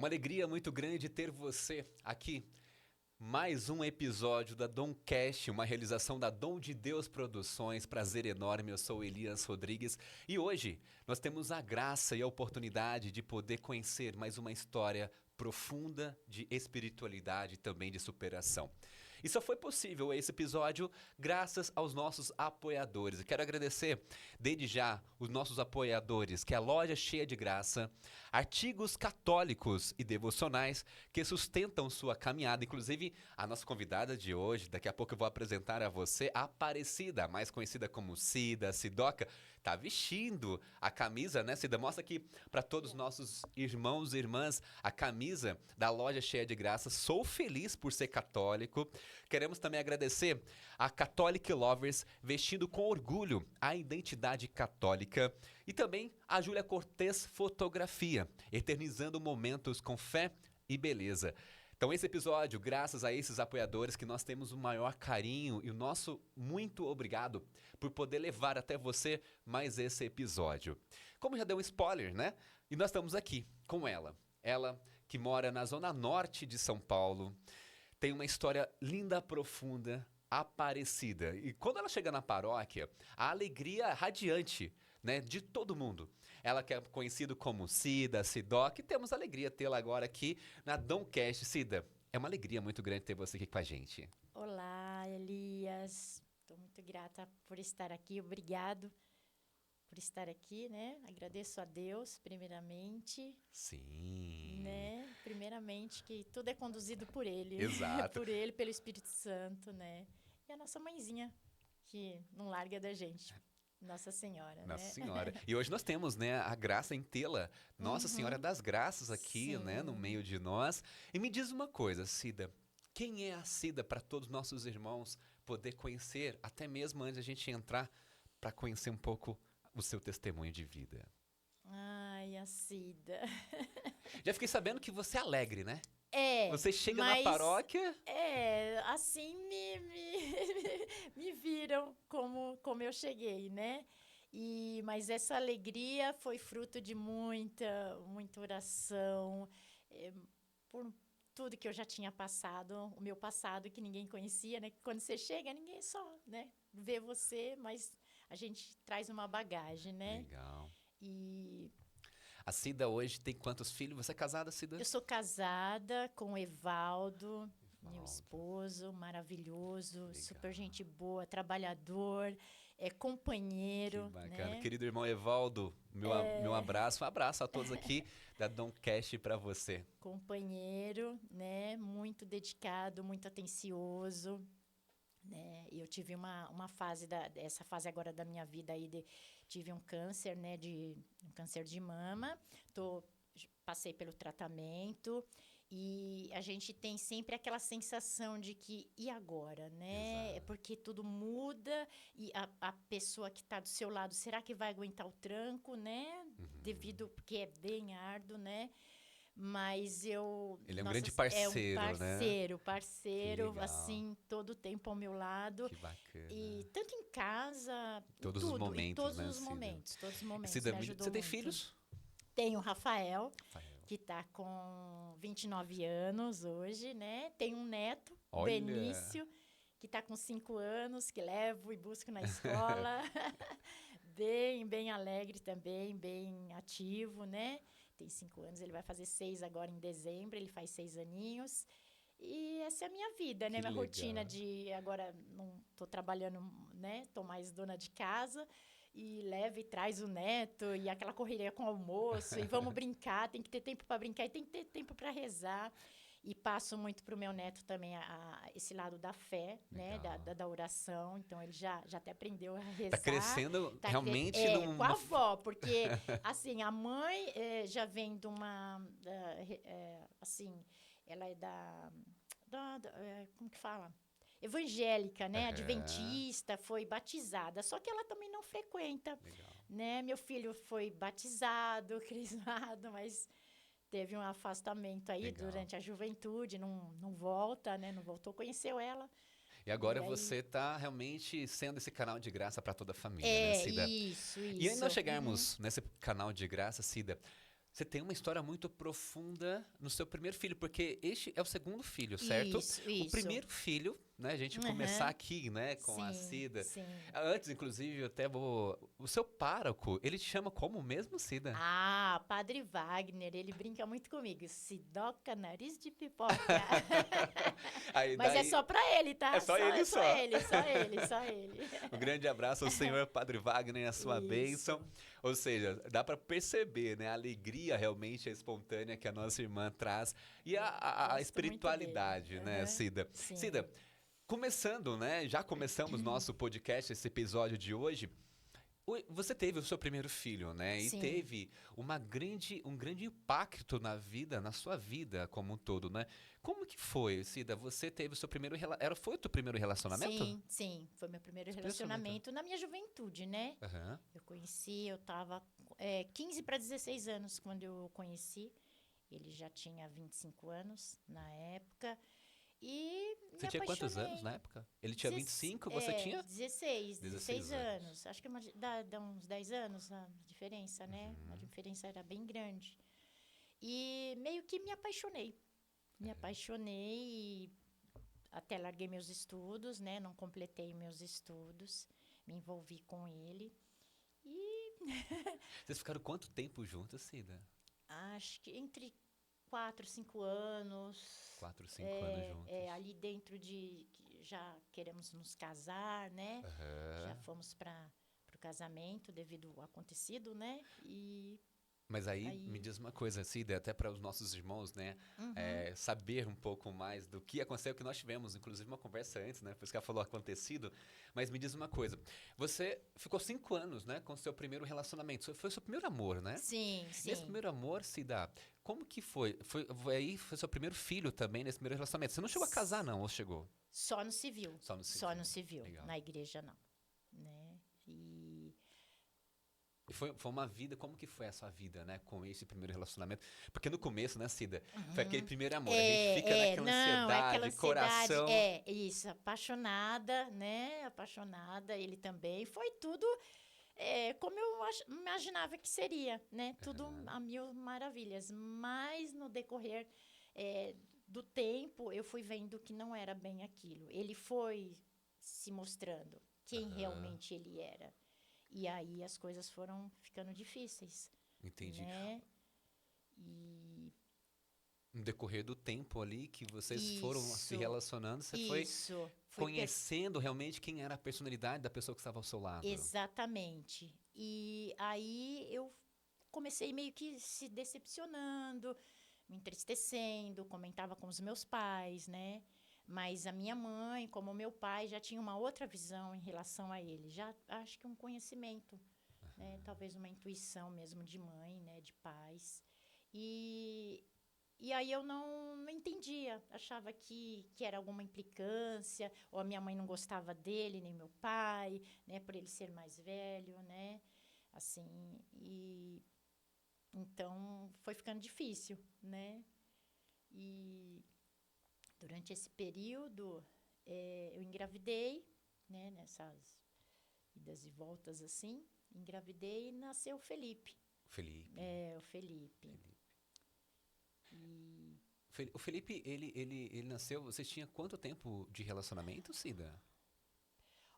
uma alegria muito grande ter você aqui. Mais um episódio da Domcast, uma realização da Dom de Deus Produções. Prazer enorme, eu sou Elias Rodrigues e hoje nós temos a graça e a oportunidade de poder conhecer mais uma história profunda de espiritualidade e também de superação. E só foi possível esse episódio graças aos nossos apoiadores. Eu quero agradecer desde já os nossos apoiadores, que é a Loja Cheia de Graça, artigos católicos e devocionais que sustentam sua caminhada. Inclusive, a nossa convidada de hoje, daqui a pouco eu vou apresentar a você, a Aparecida, mais conhecida como Cida, Cidoca, tá vestindo a camisa, né, Cida? Mostra aqui para todos os nossos irmãos e irmãs a camisa da Loja Cheia de Graça. Sou feliz por ser católico. Queremos também agradecer a Catholic Lovers, vestindo com orgulho a identidade católica. E também a Júlia Cortez Fotografia, eternizando momentos com fé e beleza. Então esse episódio, graças a esses apoiadores, que nós temos o maior carinho e o nosso muito obrigado por poder levar até você mais esse episódio. Como já deu um spoiler, né? E nós estamos aqui com ela. Ela que mora na zona norte de São Paulo, tem uma história linda, profunda, Aparecida. E quando ela chega na paróquia, a alegria radiante, né, de todo mundo. Ela que é conhecida como Cida, Cidoc, e temos a alegria de tê-la agora aqui na Domcast. Cida, é uma alegria muito grande ter você aqui com a gente. Olá, Elias. Estou muito grata por estar aqui. Obrigado por estar aqui, né? Agradeço a Deus, primeiramente. Sim. Né? Primeiramente, que tudo é conduzido por Ele. Exato. Por Ele, pelo Espírito Santo, né? E a nossa mãezinha, que não larga da gente. Nossa Senhora, Nossa né? Senhora. E hoje nós temos, né, a graça em tê-la, Nossa Senhora das Graças aqui, né, no Sim. meio de nós. E me diz uma coisa, Cida, quem é a Cida para todos os nossos irmãos poder conhecer, até mesmo antes de a gente entrar, para conhecer um pouco o seu testemunho de vida? Ai, a Cida. Já fiquei sabendo que você é alegre, né? É, Você chega na mas paróquia... assim me viram como eu cheguei, né? Mas essa alegria foi fruto de muita oração, por tudo que eu já tinha passado, o meu passado que ninguém conhecia, né? Quando você chega, ninguém só, né, vê você, mas a gente traz uma bagagem, né? Legal. E A Cida hoje tem quantos filhos? Você é casada, Cida? eu sou casada com o Evaldo, meu Evaldo. esposo, maravilhoso, Legal. super gente boa, trabalhador, companheiro, Que bacana. né? Querido irmão Evaldo, meu abraço. Um abraço a todos aqui da Domcast para você. Companheiro, né? Muito dedicado, muito atencioso, né? E eu tive uma fase, essa fase agora da minha vida aí, tive um câncer, né? Um câncer de mama, passei pelo tratamento e a gente tem sempre aquela sensação de que, e agora, né? Exato. É porque tudo muda e a pessoa que está do seu lado, será que vai aguentar o tranco, né? Porque é bem árduo, né? Mas Ele é um grande parceiro, né? Parceiro, Que legal. assim, todo o tempo ao meu lado. Que bacana. E tanto em casa, Todos os momentos, né, Cida? Todos os momentos, Cida, me ajudou você tem muito. filhos? Tenho o Rafael, Rafael. que está com 29 anos hoje, né? Tem um neto, Olha. Benício, que está com 5 anos, que levo e busco na escola. bem alegre também, bem ativo, né? Tem 5 anos, ele vai fazer 6 agora em dezembro, ele faz 6 aninhos. E essa é a minha vida, né? Que Minha legal. rotina de agora não tô trabalhando, né? Tô mais dona de casa e leva e traz o neto e aquela correria com o almoço e vamos brincar, tem que ter tempo para brincar e tem que ter tempo para rezar. E passo muito para o meu neto também esse lado da fé, né? Da oração. Então, ele já até aprendeu a rezar. Tá crescendo realmente com a avó, porque, assim, a mãe já vem de uma... assim, ela é como que fala? Evangélica, né? Adventista, foi batizada. Só que ela também não frequenta. Legal. Né? Meu filho foi batizado, crismado, mas... Teve um afastamento aí Legal. durante a juventude, não volta, né? Não voltou, conheceu ela. E agora aí... você está realmente sendo esse canal de graça para toda a família, né, Cida? Isso. E antes de nós chegarmos nesse canal de graça, Cida, Você tem uma história muito profunda no seu primeiro filho, porque este é o segundo filho, certo? Isso, O isso. primeiro filho, né? A gente começar aqui, né, com a Sim, Cida. sim. Antes, inclusive, eu até vou. O seu pároco, ele te chama como mesmo, Cida? Ah, Padre Wagner, ele brinca muito comigo. Sidoca, nariz de pipoca. Aí Mas é daí. só pra ele, tá? É só ele só só. ele, só ele, só ele. Um grande abraço ao senhor Padre Wagner, a sua Isso. bênção. Ou seja, dá para perceber, né, a alegria realmente espontânea que a nossa irmã traz e a Gosto muito espiritualidade, dele. né, Aham, Cida? sim. Cida, começando, né, já começamos nosso podcast, esse episódio de hoje. Você teve o seu primeiro filho, né? E Sim. teve um grande impacto na sua vida como um todo, né? Como que foi, Cida? Você teve o seu primeiro foi o teu primeiro relacionamento? Sim, sim. Foi meu primeiro Relacionamento. relacionamento na minha juventude, né? Aham. Eu tava 15 para 16 anos quando eu o conheci. Ele já tinha 25 anos na época. E Você me tinha quantos apaixonei. anos na época? Ele tinha 25, você tinha? 16, 16 16 anos. Acho que dá uns 10 anos a diferença, né? A Uhum. diferença era bem grande. E meio que me apaixonei. Me apaixonei e até larguei meus estudos, né? Não completei meus estudos. Me envolvi com ele. E Vocês ficaram quanto tempo juntos, Cida? acho que entre 4 e 5 anos. 4, 5 anos juntos. Ali dentro de que já queremos nos casar, né? Já Aham. fomos para o casamento devido ao acontecido, né? E Mas aí aí. me diz uma coisa, Cida, até para os nossos irmãos, né? Uhum. Saber um pouco mais do que aconteceu, que nós tivemos, inclusive, uma conversa antes, né? Por isso que ela falou acontecido. Mas me diz uma coisa. Você ficou 5 anos, né? Com o seu primeiro relacionamento. Foi o seu primeiro amor, né? Sim, Nesse sim. primeiro amor, Cida, como que foi? Foi seu primeiro filho também nesse primeiro relacionamento. Você não chegou a casar, não, ou chegou? Só no civil. Só no Só civil. no civil. Legal. Na igreja, não. Né? E E foi uma vida, como que foi a sua vida, né, com esse primeiro relacionamento? Porque no começo, né, Cida, foi aquele primeiro amor, a gente fica naquela não, é aquela ansiedade, coração. isso, apaixonada, né? Apaixonada, ele também. Foi tudo como eu imaginava que seria, né? Tudo a mil maravilhas. Mas no decorrer do tempo, eu fui vendo que não era bem aquilo. Ele foi se mostrando quem realmente ele era. E aí as coisas foram ficando difíceis, Entendi. né? E No decorrer do tempo ali que vocês foram se Isso, relacionando, você foi isso. conhecendo realmente quem era a personalidade da pessoa que estava ao seu lado. Exatamente. E aí eu comecei meio que se decepcionando, me entristecendo, comentava com os meus pais, né? Mas a minha mãe, como o meu pai, já tinha uma outra visão em relação a ele. Já acho que um conhecimento, né? Talvez uma intuição mesmo de mãe, né? De pais. E aí eu não entendia. Achava que era alguma implicância, ou a minha mãe não gostava dele, nem meu pai, né? Por ele ser mais velho, né? Assim, e então foi ficando difícil, né? E durante esse período eu engravidei, né? Nessas idas e voltas assim, engravidei e nasceu o Felipe. Felipe. O Felipe. E O Felipe, ele nasceu. Vocês tinham quanto tempo de relacionamento, Cida?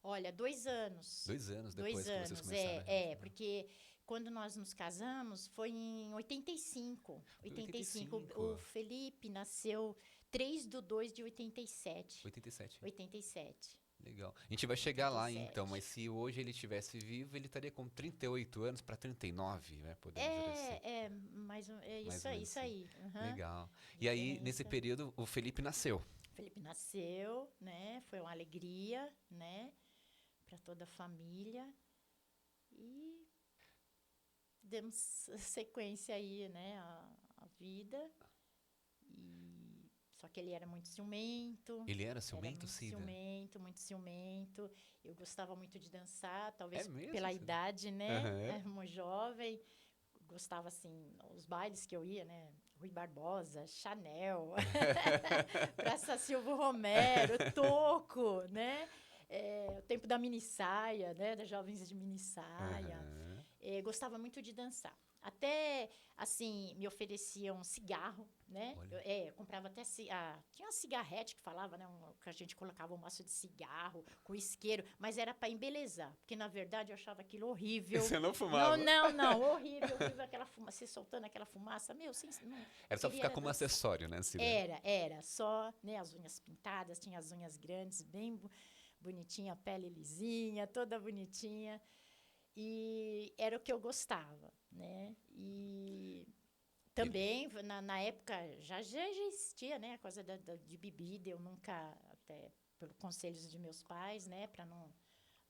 olha, 2 anos. 2 anos depois 2 que vocês anos, começaram a relacionar. porque quando nós nos casamos foi em 85. 85. 85. O Felipe nasceu 3/2 de 87. 87. Legal. A gente vai chegar lá 87. então, mas se hoje ele estivesse vivo, ele estaria com 38 anos para 39, né? Podemos dizer assim. Mais Mais isso ou aí, menos isso assim. aí. Aham. Legal. E aí, nesse Diferença. período, o Felipe nasceu. Felipe nasceu, né? Foi uma alegria, né? Para toda a família. E demos sequência aí, né? A vida. Só que ele era muito ciumento. Ele era ciumento, muito Cida? ciumento, muito ciumento. Eu gostava muito de dançar, talvez É mesmo, pela Cida? idade, né? Aham. Era uma jovem. Gostava, assim, os bailes que eu ia, né? Rui Barbosa, Chanel, Praça Silvio Romero, Toco, né? O tempo da mini saia, né? Das jovens de mini saia. Aham. gostava muito de dançar. Até, assim, me ofereciam cigarro, né? Olha. Eu comprava até... tinha uma cigarrete que falava, né? Que a gente colocava um maço de cigarro com isqueiro, mas era para embelezar, porque, na verdade, eu achava aquilo horrível. Você não fumava? Não, horrível, horrível aquela fumaça, você soltando aquela fumaça. Meu, não, Era só queria ficar como dançar. acessório, né, Cida? Era, só, né? As unhas pintadas, tinha as unhas grandes, bem bonitinha, a pele lisinha, toda bonitinha. E era o que eu gostava, né? E também, na época, já existia, né? A coisa de bebida. Eu nunca, até pelos conselhos de meus pais, né? Para não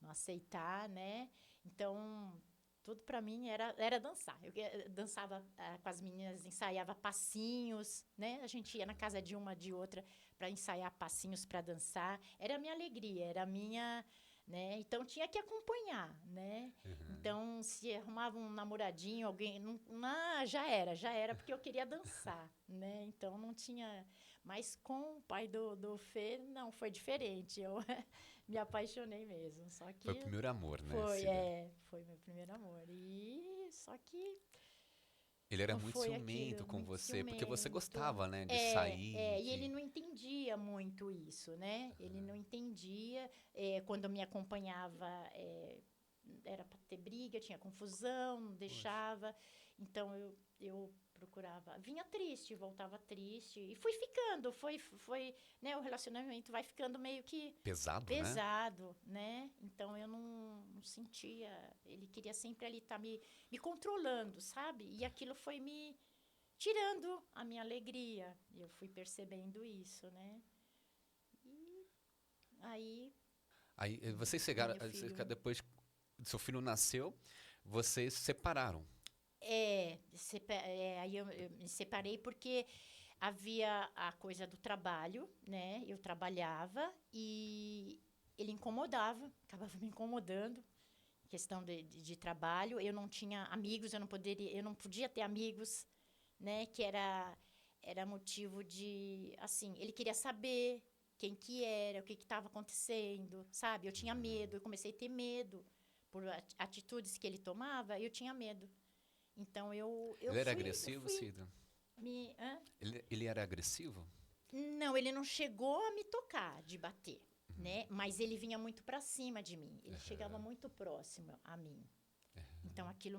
aceitar, né? Então, tudo para mim era dançar. Eu dançava com as meninas, ensaiava passinhos, né? A gente ia na casa de uma, de outra, para ensaiar passinhos para dançar. Era a minha alegria, era a minha... Né? Então, tinha que acompanhar, né? Então, se arrumava um namoradinho, alguém... já era, porque eu queria dançar, né? Então, não tinha... Mas com o pai do Fê, não, foi diferente. Eu me apaixonei mesmo, só que... Foi o primeiro amor, né, Foi, Cida? foi meu primeiro amor. E só que Ele era não muito foi aquilo, ciumento com muito você, porque você ciumento. gostava, né, de sair, E ele de... não entendia muito isso, né? Ele não entendia. Quando me acompanhava, era para ter briga, tinha confusão, não Poxa. deixava. Então, eu procurava. Vinha triste, voltava triste. E fui ficando, né? O relacionamento vai ficando meio que Pesado, né? pesado, né? Então, eu não sentia... Ele queria sempre ali estar me controlando, sabe? E aquilo foi me tirando a minha alegria. E eu fui percebendo isso, né? E aí, Aí vocês chegaram, meu filho... depois que seu filho nasceu, vocês se separaram. Aí eu me separei porque havia a coisa do trabalho, né? Eu trabalhava e ele incomodava, acabava me incomodando, questão de trabalho. Eu não tinha amigos, eu não podia ter amigos, né? Que era motivo de, assim, ele queria saber quem que era, o que estava acontecendo, sabe? Eu tinha medo, eu comecei a ter medo por atitudes que ele tomava, eu tinha medo. Então, Ele era eu agressivo, fui Cida? me... Hã? Ele era agressivo? Não, ele não chegou a me tocar, de bater, né? Mas ele vinha muito para cima de mim. Ele chegava muito próximo a mim. Então, aquilo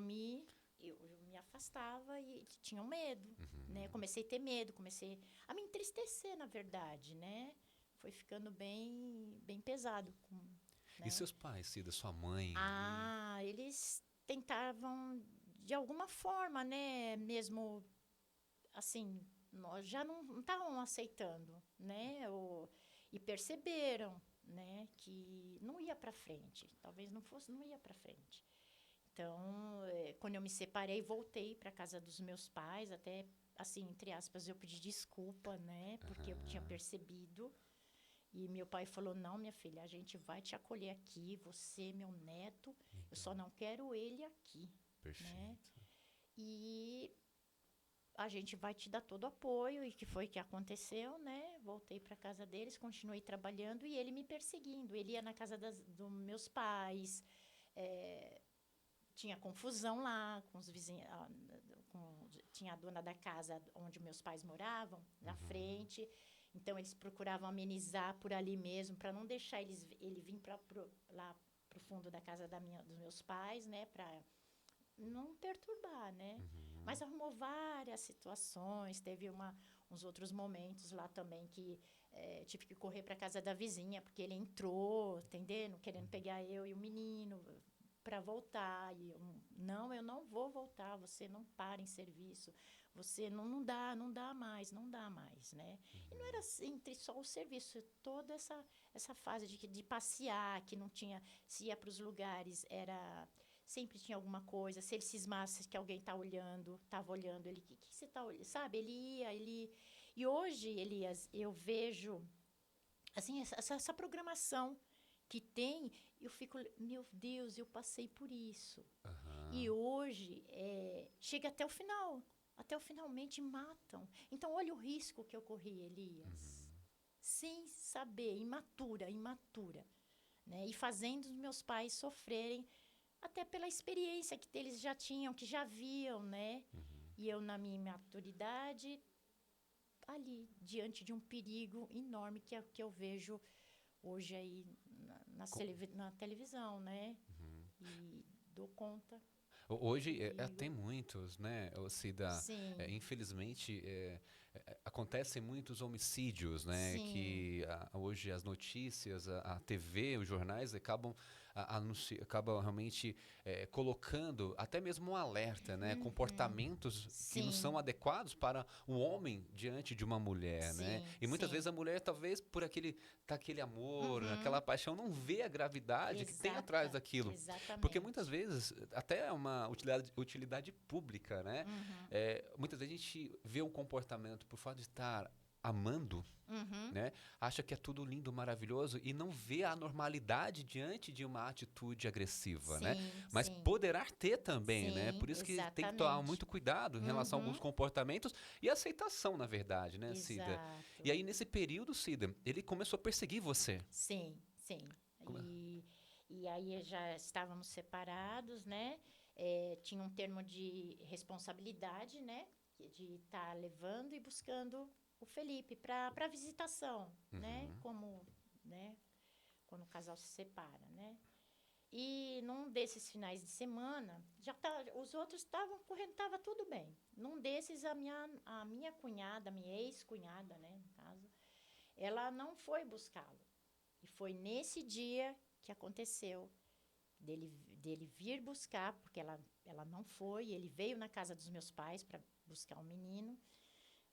eu me afastava e tinha um medo, né? Comecei a ter medo, comecei a me entristecer, na verdade, né? Foi ficando bem pesado, E né? seus pais, Cida, sua mãe? Eles tentavam de alguma forma, né? Mesmo assim, nós já não estavam aceitando, né? E perceberam, né? Que não ia para frente. Talvez não ia para frente. Então, quando eu me separei, voltei para casa dos meus pais, até assim, entre aspas, eu pedi desculpa, né? Porque eu tinha percebido. E meu pai falou: não, minha filha, a gente vai te acolher aqui, você, meu neto, eu só não quero ele aqui, né? Perfeito. E a gente vai te dar todo o apoio, e que foi que aconteceu, né? Voltei para casa deles, continuei trabalhando e ele me perseguindo. Ele ia na casa dos meus pais, tinha confusão lá com os vizinhos, tinha a dona da casa onde meus pais moravam, na frente. Então, eles procuravam amenizar por ali mesmo, para não deixar ele vir lá para o fundo da casa dos meus pais, né? Para não perturbar, né? Mas arrumou várias situações. Teve uns outros momentos lá também que tive que correr para casa da vizinha, porque ele entrou, entendendo? Querendo pegar eu e o menino para voltar. E eu não vou voltar, você não para em serviço. Você não dá mais, né? E não era entre só o serviço, toda essa fase de passear, que não tinha, se ia para os lugares, sempre tinha alguma coisa. Se ele cismasse que alguém estava olhando, ele, que você está olhando? Sabe, E hoje, Elias, eu vejo, assim, essa programação que tem, eu fico, meu Deus, eu passei por isso. E hoje, chega até o final. Até o finalmente matam. Então, olha o risco que eu corri, Elias. Sem saber, imatura. Né? E fazendo os meus pais sofrerem até pela experiência que eles já tinham, que já viam, né? E eu, na minha maturidade, ali, diante de um perigo enorme que é o que eu vejo hoje aí na televisão, né? E dou conta do Hoje tem perigo. muitos, né, ô Cida? Sim, Infelizmente, acontecem muitos homicídios, né? sim. Que hoje as notícias, a TV, os jornais acabam realmente colocando até mesmo um alerta, né? Uhum. Comportamentos que não são Sim, adequados para o homem diante de uma mulher, né? sim, E muitas vezes sim. a mulher, talvez por aquele amor, aquela Uhum. paixão, não vê a gravidade que tem atrás daquilo. Porque muitas Exatamente. vezes, até é uma utilidade pública, né? Uhum. Muitas vezes a gente vê um comportamento por fato de estar amando, Uhum. né? Acha que é tudo lindo, maravilhoso e não vê a normalidade diante de uma atitude agressiva, né? Sim, Mas sim, poderá ter também, né? sim, Por isso que tem que tomar exatamente. muito cuidado em relação a alguns Uhum. comportamentos e aceitação, na verdade, né, Cida? E Exato. aí, nesse período, Cida, ele começou a perseguir você. Sim, sim. Come- E aí já estávamos separados, né? Tinha um termo de responsabilidade, né? De estar levando e buscando o Felipe para visitação, né? Uhum. Como, né? Quando o casal se separa, né? E num desses finais de semana, os outros estavam correndo, estava tudo bem. Num desses, a minha cunhada, a minha ex-cunhada, né, no caso, ela não foi buscá-lo. E foi nesse dia que aconteceu dele vir buscar, porque ela não foi, ele veio na casa dos meus pais para buscar o menino,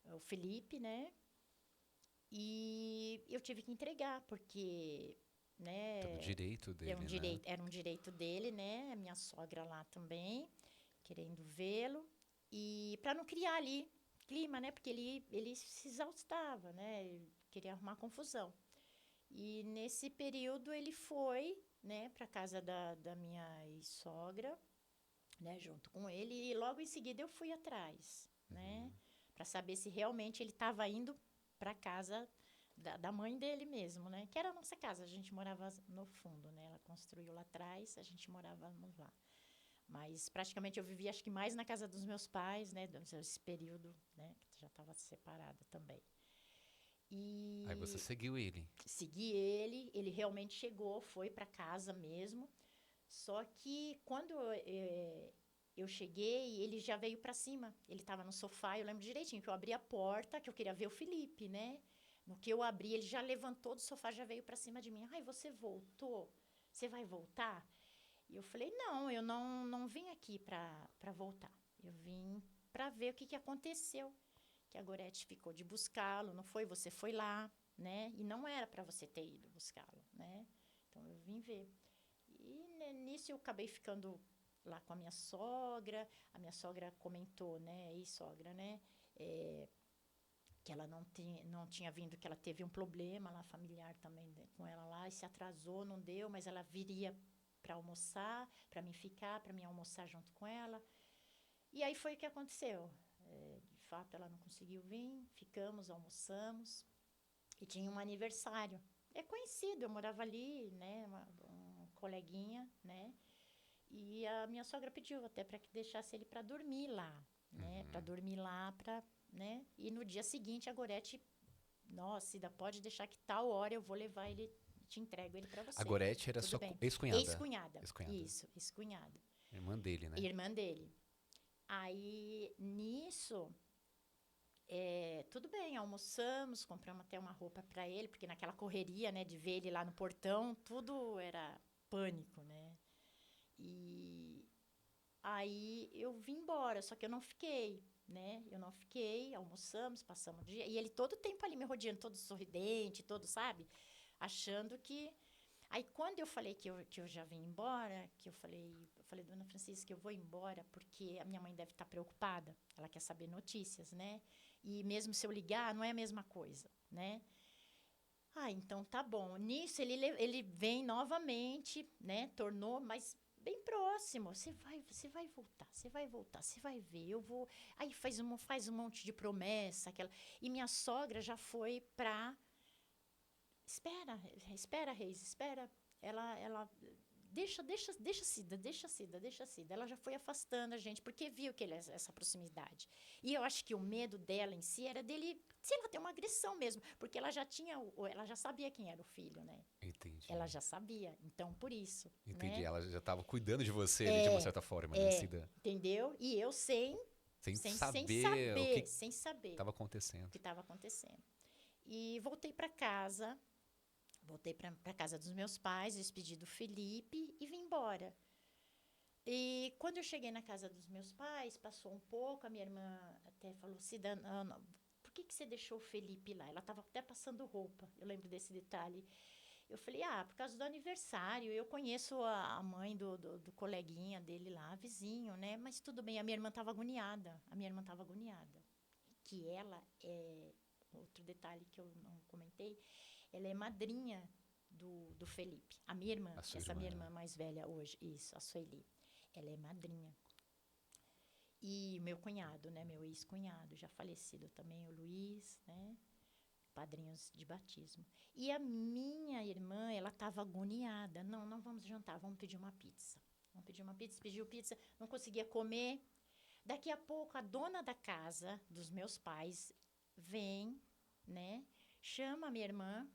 o Felipe, né? E eu tive que entregar, porque, Tá no né, direito dele, né? era um direito dele, né? A minha sogra lá também, querendo vê-lo. E para não criar ali clima, né? Porque ele se exaustava, né? Ele queria arrumar confusão. E nesse período ele foi, né, para casa da minha sogra, né, junto com ele. E logo em seguida eu fui atrás, né, para saber se realmente ele estava indo para casa da mãe dele mesmo, né? Que era a nossa casa, a gente morava no fundo, né? Ela construiu lá atrás, a gente morávamos lá. Mas praticamente eu vivia, acho que mais na casa dos meus pais, né? Nesse período, né? Que já estava separada também. Aí você E seguiu ele. segui ele realmente chegou, foi para casa mesmo. Só que quando eu cheguei, ele já veio para cima. Ele estava no sofá, eu lembro direitinho que eu abri a porta, que eu queria ver o Felipe, né? No que eu abri, ele já levantou do sofá, já veio para cima de mim. Ai, você voltou? Você vai voltar? E eu falei, não, eu não vim aqui para voltar. Eu vim para ver o que aconteceu. Que a Gorete ficou de buscá-lo, não foi? Você foi lá, né? E não era para você ter ido buscá-lo, né? Então eu vim ver. E nisso eu acabei ficando lá com a minha sogra. A minha sogra comentou, né? Ex-sogra, né? Que ela não tinha vindo, que ela teve um problema lá familiar também, né, com ela lá, e se atrasou, não deu, mas ela viria para almoçar, para mim ficar, para mim almoçar junto com ela. E aí foi o que aconteceu. De fato, ela não conseguiu vir, ficamos, almoçamos, e tinha um aniversário. É conhecido, eu morava ali, né, um coleguinha, né, e a minha sogra pediu até para que deixasse ele para dormir lá, né, para Uhum. dormir lá, para, né, e no dia seguinte a Gorete, nossa, Cida, pode deixar que tal hora eu vou levar ele, te entrego ele para A você. Gorete era Tudo sua bem. ex-cunhada. Ex-cunhada, Ex-cunhada. isso, ex-cunhada. Irmã dele, né? Irmã dele. Aí, nisso, tudo bem, almoçamos, compramos até uma roupa para ele, porque naquela correria, né, de ver ele lá no portão, tudo era pânico, né? E aí eu vim embora, só que eu não fiquei, né? Eu não fiquei, almoçamos, passamos o dia, e ele todo o tempo ali me rodeando, todo sorridente, todo, sabe? Achando que... Aí quando eu falei que eu já vim embora, eu falei, dona Francisca, eu vou embora porque a minha mãe deve estar preocupada, ela quer saber notícias, né? E mesmo se eu ligar, não é a mesma coisa, né? Ah, então tá bom. Nisso ele vem novamente, né? Tornou, mas bem próximo. Você vai voltar, você vai voltar, você vai ver. Eu vou. Aí faz um monte de promessa, aquela. E minha sogra já foi pra. Espera, espera, Reis, espera. Ela deixa a Cida. Ela já foi afastando a gente, porque viu que essa proximidade. E eu acho que o medo dela em si era dele, sei lá, ter uma agressão mesmo, porque ela já sabia quem era o filho, né? Entendi. Ela já sabia, então por isso, Entendi. né? Ela já estava cuidando de você ali, de uma certa forma, né, Cida? Entendeu? E eu sem Sem saber o que saber estava acontecendo. o que estava acontecendo. E voltei para casa. Voltei para casa dos meus pais, despedi do Felipe e vim embora. E quando eu cheguei na casa dos meus pais, passou um pouco, a minha irmã até falou, Cida, por que você deixou o Felipe lá? Ela estava até passando roupa, eu lembro desse detalhe. Eu falei, por causa do aniversário, eu conheço a mãe do coleguinha dele lá, vizinho, né? Mas tudo bem, a minha irmã estava agoniada, que ela é, outro detalhe que eu não comentei, ela é madrinha do Felipe. A minha irmã, minha irmã mais velha hoje, isso, a Sueli. Ela é madrinha. E meu cunhado, né, meu ex-cunhado, já falecido também, o Luiz, né, padrinhos de batismo. E a minha irmã, ela estava agoniada. Não vamos jantar, vamos pedir uma pizza. Pediu pizza, não conseguia comer. Daqui a pouco, a dona da casa dos meus pais vem, né, chama a minha irmã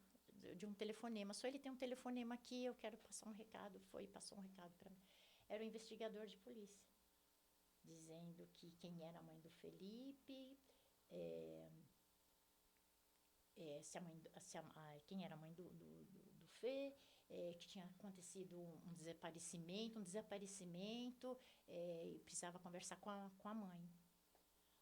de um telefonema. Só ele tem um telefonema aqui, eu quero passar um recado. Passou um recado para mim. Era o investigador de polícia, dizendo que quem era a mãe do Felipe, quem era a mãe do Fê, que tinha acontecido um desaparecimento, e precisava conversar com a mãe.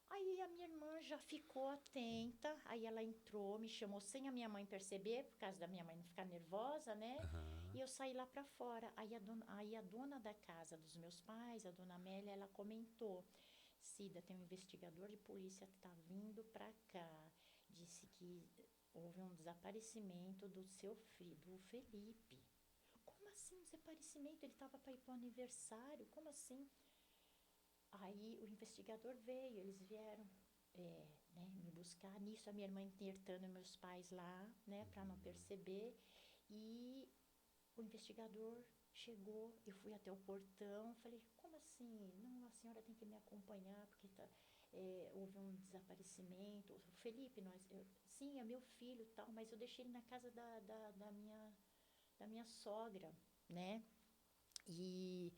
Aí a minha irmã já ficou atenta, aí ela entrou, me chamou sem a minha mãe perceber, por causa da minha mãe não ficar nervosa, né? Uhum. E eu saí lá para fora. Aí a dona da casa dos meus pais, a dona Amélia, ela comentou, Cida, tem um investigador de polícia que tá vindo para cá, disse que houve um desaparecimento do seu filho, do Felipe. Como assim desaparecimento? Ele estava para ir para o aniversário, como assim? Aí o investigador veio, eles vieram né, me buscar. Nisso a minha irmã interditando meus pais lá, né, para não perceber. E o investigador chegou, eu fui até o portão, falei, como assim? Não, a senhora tem que me acompanhar, porque houve um desaparecimento. O Felipe, sim, é meu filho, tal, mas eu deixei ele na casa da minha sogra, né? E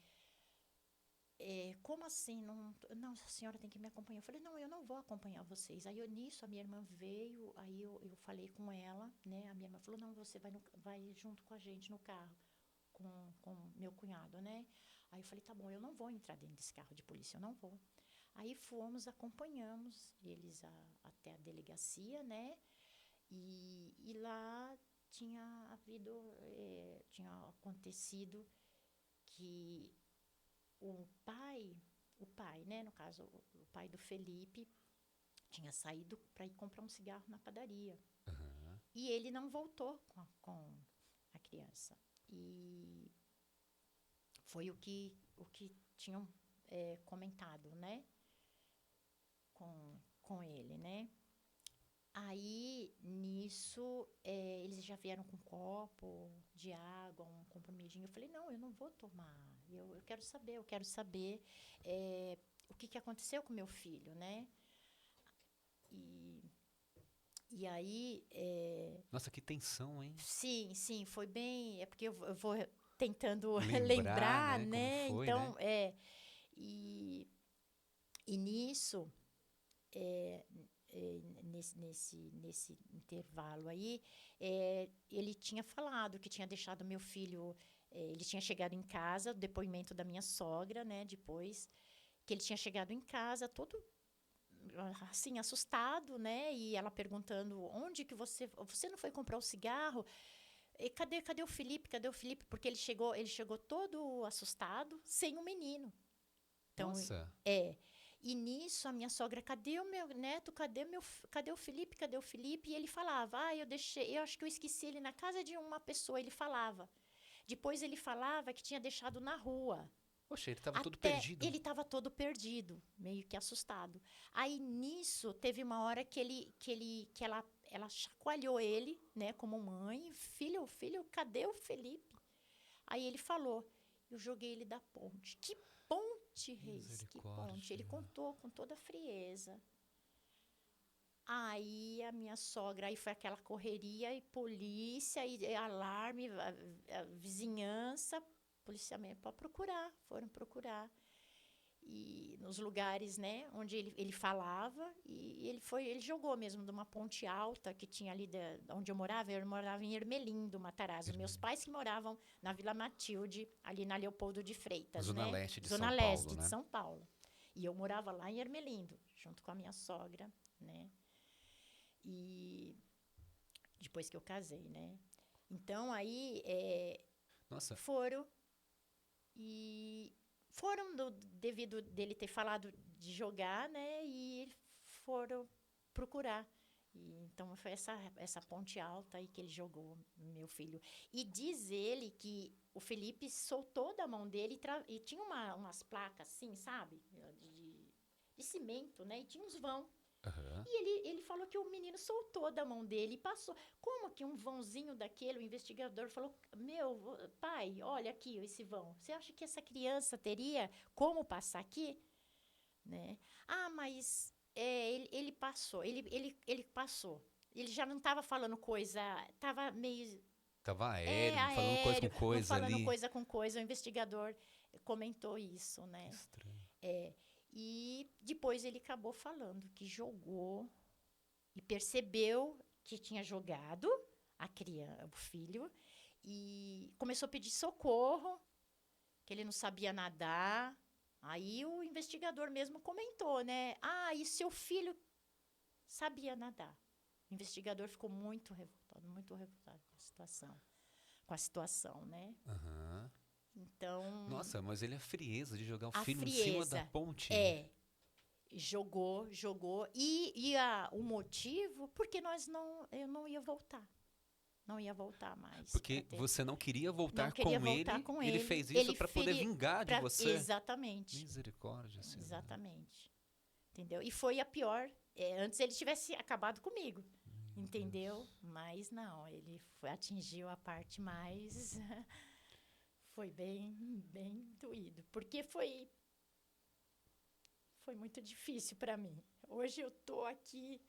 como assim? Não, a senhora tem que me acompanhar. Eu falei, não, eu não vou acompanhar vocês. Aí nisso a minha irmã veio, aí eu falei com ela, né? A minha irmã falou, não, você vai junto com a gente no carro, com meu cunhado, né? Aí eu falei, tá bom, eu não vou entrar dentro desse carro de polícia, eu não vou. Aí acompanhamos eles até a delegacia, né? E lá tinha tinha acontecido que o pai, né, no caso, o pai do Felipe, tinha saído para ir comprar um cigarro na padaria. Uhum. E ele não voltou com a criança. E foi o que tinham comentado, né, com ele, né. Aí, nisso, eles já vieram com um copo de água, um comprimidinho. Eu falei, não, eu não vou tomar. Eu quero saber o que aconteceu com meu filho, né? E aí... Nossa, que tensão, hein? Sim, foi bem... É porque eu vou tentando Lembrar, lembrar, né? né? Como foi, Então, né? E nisso... nesse intervalo aí, ele tinha falado que tinha deixado meu filho, ele tinha chegado em casa, depoimento da minha sogra, né, depois, que ele tinha chegado em casa todo, assim, assustado, né, e ela perguntando, onde que você não foi comprar o cigarro? E cadê o Felipe? Porque ele chegou todo assustado, sem o menino. Então, Nossa. E nisso a minha sogra, cadê o meu neto? Cadê o Felipe? Cadê o Felipe? E ele falava, eu acho que eu esqueci ele na casa de uma pessoa, ele falava. Depois ele falava que tinha deixado na rua. Poxa, ele estava todo perdido. Ele estava todo perdido, meio que assustado. Aí nisso teve uma hora que ela chacoalhou ele, né, como mãe, filho, cadê o Felipe? Aí ele falou, eu joguei ele da ponte. Que ponte, Reis, que Misericórdia. ponte. Ele contou com toda a frieza. Aí a minha sogra, aí foi aquela correria e polícia, e alarme, a vizinhança, policiamento para procurar, foram procurar. E nos lugares, né, onde ele falava, e ele jogou mesmo de uma ponte alta que tinha ali onde eu morava em Ermelindo, Matarazzo. Meus pais que moravam na Vila Matilde, ali na Leopoldo de Freitas, Zona né? Leste de Zona São Leste Paulo, de né? São Paulo. E eu morava lá em Ermelindo, junto com a minha sogra, né? E depois que eu casei, né? Então, aí Nossa, foram e foram devido dele ter falado de jogar, né? E foram procurar. E, então, foi essa ponte alta aí que ele jogou, meu filho. E diz ele que o Felipe soltou da mão dele e tinha umas placas assim, sabe? De cimento, né? E tinha uns vão. aham. E ele falou que o menino soltou da mão dele e passou. Como que um vãozinho daquele, o investigador falou, pai, olha aqui esse vão. Você acha que essa criança teria como passar aqui? Né? Ah, mas ele passou, ele passou. Ele já não estava falando coisa, estava meio Tava aéreo, falando coisa com aéreo, não coisa falando ali. coisa com coisa. O investigador comentou isso, Que né? estranho. E depois ele acabou falando que jogou e percebeu que tinha jogado a criança, o filho, e começou a pedir socorro, que ele não sabia nadar. Aí o investigador mesmo comentou, né? Ah, e seu filho sabia nadar. O investigador ficou muito revoltado com a situação, né? Aham. Então, Nossa, mas ele é frieza de jogar o a filho em cima da frieza ponte. jogou. E o motivo, porque eu não ia voltar. Não ia voltar mais. Porque você não queria Não voltar queria com voltar ele, com e ele ele. fez isso Ele para poder feri- vingar de você. Exatamente. Misericórdia, Senhor. Exatamente. Entendeu? E foi a pior. Antes ele tivesse acabado comigo. Entendeu? Mas não, ele atingiu a parte mais. Foi bem doído. Porque foi muito difícil para mim. Hoje eu tô aqui.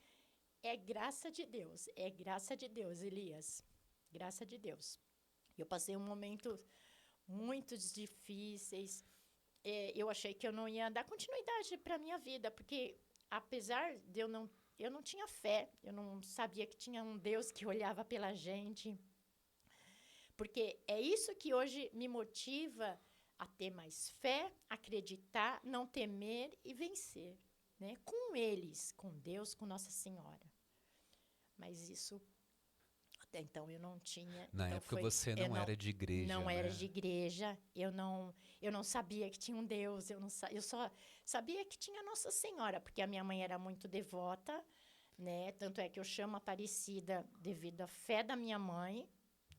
É graça de Deus. É graça de Deus, Elias. Graça de Deus. Eu passei um momento muito difíceis. Eu achei que eu não ia dar continuidade para a minha vida, porque apesar de eu não tinha fé, eu não sabia que tinha um Deus que olhava pela gente. Porque é isso que hoje me motiva a ter mais fé, acreditar, não temer e vencer, né? Com eles, com Deus, com Nossa Senhora. Mas isso até então eu não tinha. Na Então época você não era de igreja, não né? era de igreja. Eu não sabia que tinha um Deus. Eu só sabia que tinha Nossa Senhora, porque a minha mãe era muito devota, né? Tanto é que eu chamo Aparecida devido à fé da minha mãe,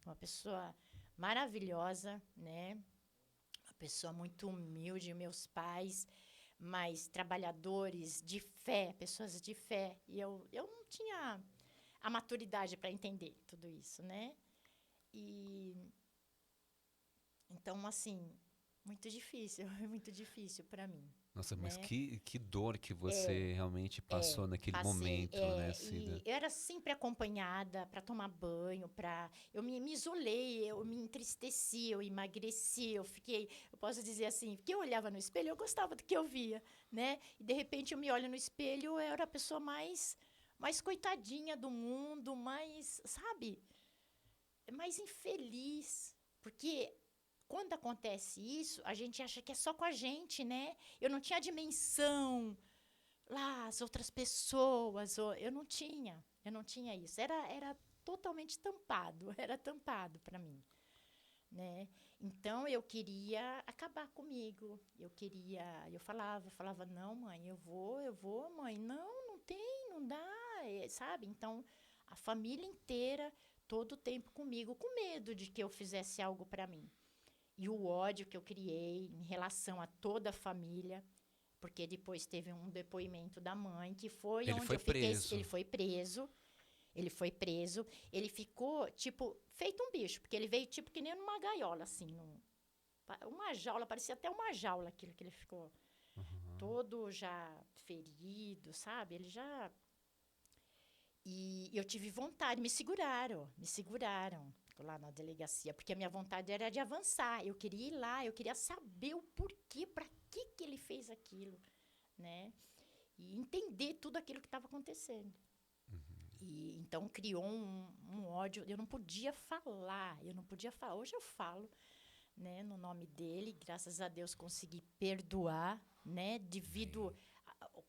uma pessoa maravilhosa, né? Uma pessoa muito humilde, meus pais, mas trabalhadores de fé, pessoas de fé. E eu não tinha a maturidade para entender tudo isso, né? E então, assim, muito difícil para mim. Nossa, mas Né? que dor que você realmente passou naquele Passei, momento, né, Cida? e eu era sempre acompanhada para tomar banho, eu me isolei, eu me entristeci, eu emagreci, eu posso dizer assim, porque eu olhava no espelho, eu gostava do que eu via, né? E de repente eu me olho no espelho, eu era a pessoa mais coitadinha do mundo, sabe? Mais infeliz, porque quando acontece isso, a gente acha que é só com a gente, né? Eu não tinha a dimensão lá, as outras pessoas, eu não tinha isso. Era totalmente tampado, era tampado para mim, né? Então eu queria acabar comigo. Eu falava, não, mãe, eu vou, mãe, não tem, não dá, sabe? Então a família inteira todo o tempo comigo, com medo de que eu fizesse algo para mim. E o ódio que eu criei em relação a toda a família, porque depois teve um depoimento da mãe, que foi Ele onde foi eu fiquei. preso. Ele foi preso. Ele ficou, tipo, feito um bicho, porque ele veio, tipo, que nem numa gaiola, assim, uma jaula, parecia até uma jaula aquilo que ele ficou todo já ferido, sabe? Ele já... E eu tive vontade, me seguraram lá na delegacia, porque a minha vontade era de avançar. Eu queria ir lá, eu queria saber o porquê, para que ele fez aquilo, né? E entender tudo aquilo que estava acontecendo. E então criou um ódio. Eu não podia falar. Hoje eu falo, né, no nome dele. Graças a Deus consegui perdoar, né,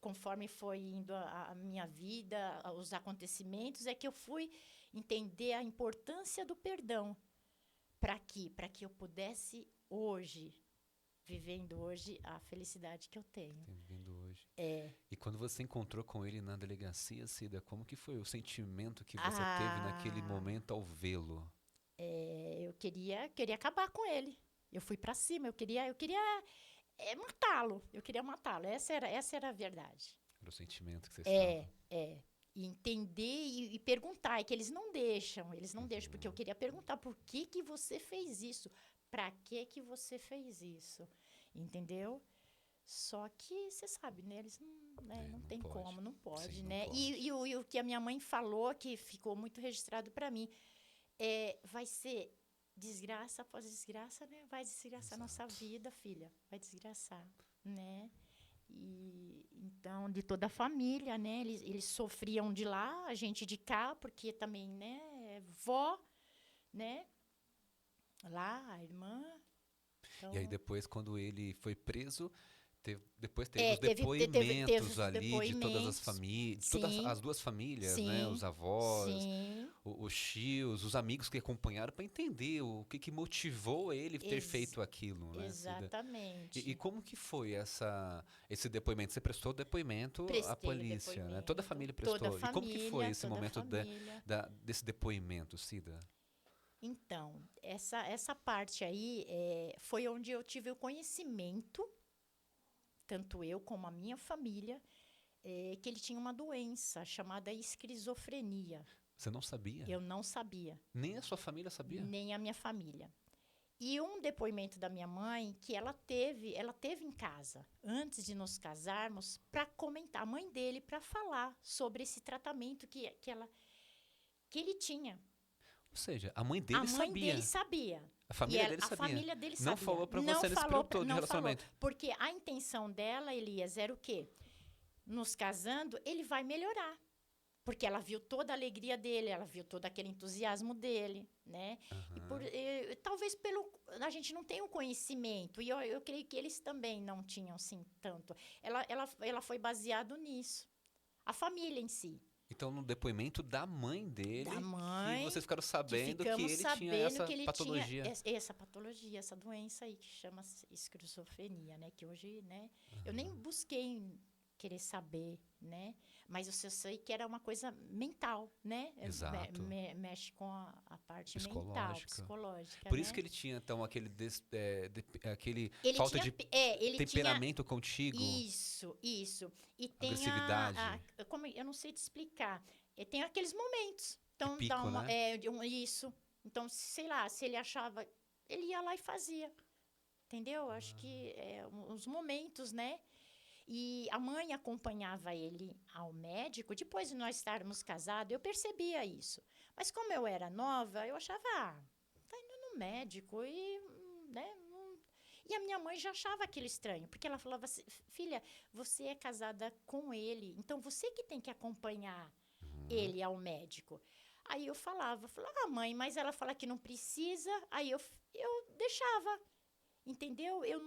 conforme foi indo a minha vida, os acontecimentos, é que eu fui entender a importância do perdão. Para quê? Para que eu pudesse hoje, vivendo hoje, a felicidade que eu tenho. Vivendo hoje. É. E quando você encontrou com ele na delegacia, Cida, como que foi o sentimento que você teve naquele momento ao vê-lo? Eu queria acabar com ele. Eu fui para cima, eu queria matá-lo. Eu queria matá-lo. Essa era a verdade. Era o sentimento que você estava. E entender e perguntar, é que eles não deixam, porque eu queria perguntar por que você fez isso? Para que você fez isso? Entendeu? Só que você sabe, né? Eles não tem pode. como, não pode, Sim, né? não pode. E o que a minha mãe falou, que ficou muito registrado para mim, vai ser desgraça após desgraça, né? Vai desgraçar a nossa vida, filha. Vai desgraçar, né? E então, de toda a família, né? Eles sofriam de lá, a gente de cá, porque também, né? Vó, né? Lá, a irmã. Então, E aí depois, quando ele foi preso, depois teve os teve depoimentos os ali de todas as depoimentos. famílias, todas Sim, as duas famílias, né? sim, Os avós, sim. os tios, os amigos que acompanharam para entender o que motivou ele ter feito aquilo, né, Cida? Exatamente. E como que foi esse depoimento? Você prestou depoimento à Prestei o polícia, né? Toda a depoimento. família Toda a prestou. E como que foi família, esse toda a momento família. desse depoimento, Cida? Então, essa parte aí foi onde eu tive o conhecimento, tanto eu como a minha família, que ele tinha uma doença chamada esquizofrenia. Você não sabia? Eu não sabia. Nem a sua família sabia? Nem a minha família. E um depoimento da minha mãe que ela teve em casa, antes de nos casarmos, para comentar, a mãe dele, para falar sobre esse tratamento que ele tinha. Ou seja, a mãe dele sabia. A mãe dele sabia. A família dele sabia. A família dele sabia. Não falou pra você nesse período todo de relacionamento. Porque a intenção dela, Elias, era o quê? Nos casando, ele vai melhorar. Porque ela viu toda a alegria dele, ela viu todo aquele entusiasmo dele, né? E talvez a gente não tenha um conhecimento, e eu creio que eles também não tinham, assim, tanto. Ela foi baseado nisso. A família em si. Então, no depoimento da mãe dele, que vocês ficaram sabendo que ele tinha essa patologia. Essa patologia, essa doença aí, que chama esquizofrenia, né? Que hoje, né? Eu nem busquei querer saber, né? Mas eu sei que era uma coisa mental, né? Exato. Mexe com a parte psicológica. mental, psicológica. Por né? isso que ele tinha, então, aquele Ele falta tinha, de temperamento contigo. Isso. E tem agressividade. como eu não sei te explicar. Tem aqueles momentos. Então, De pico, né? Isso. Então, sei lá, se ele achava, ele ia lá e fazia. Entendeu? Acho que uns momentos, né? E a mãe acompanhava ele ao médico. Depois de nós estarmos casados, eu percebia isso. Mas como eu era nova, eu achava, tá indo no médico né? E a minha mãe já achava aquilo estranho, porque ela falava assim, filha, você é casada com ele, então você que tem que acompanhar ele ao médico. Aí eu falava, mãe, mas ela fala que não precisa, aí eu deixava, entendeu? Eu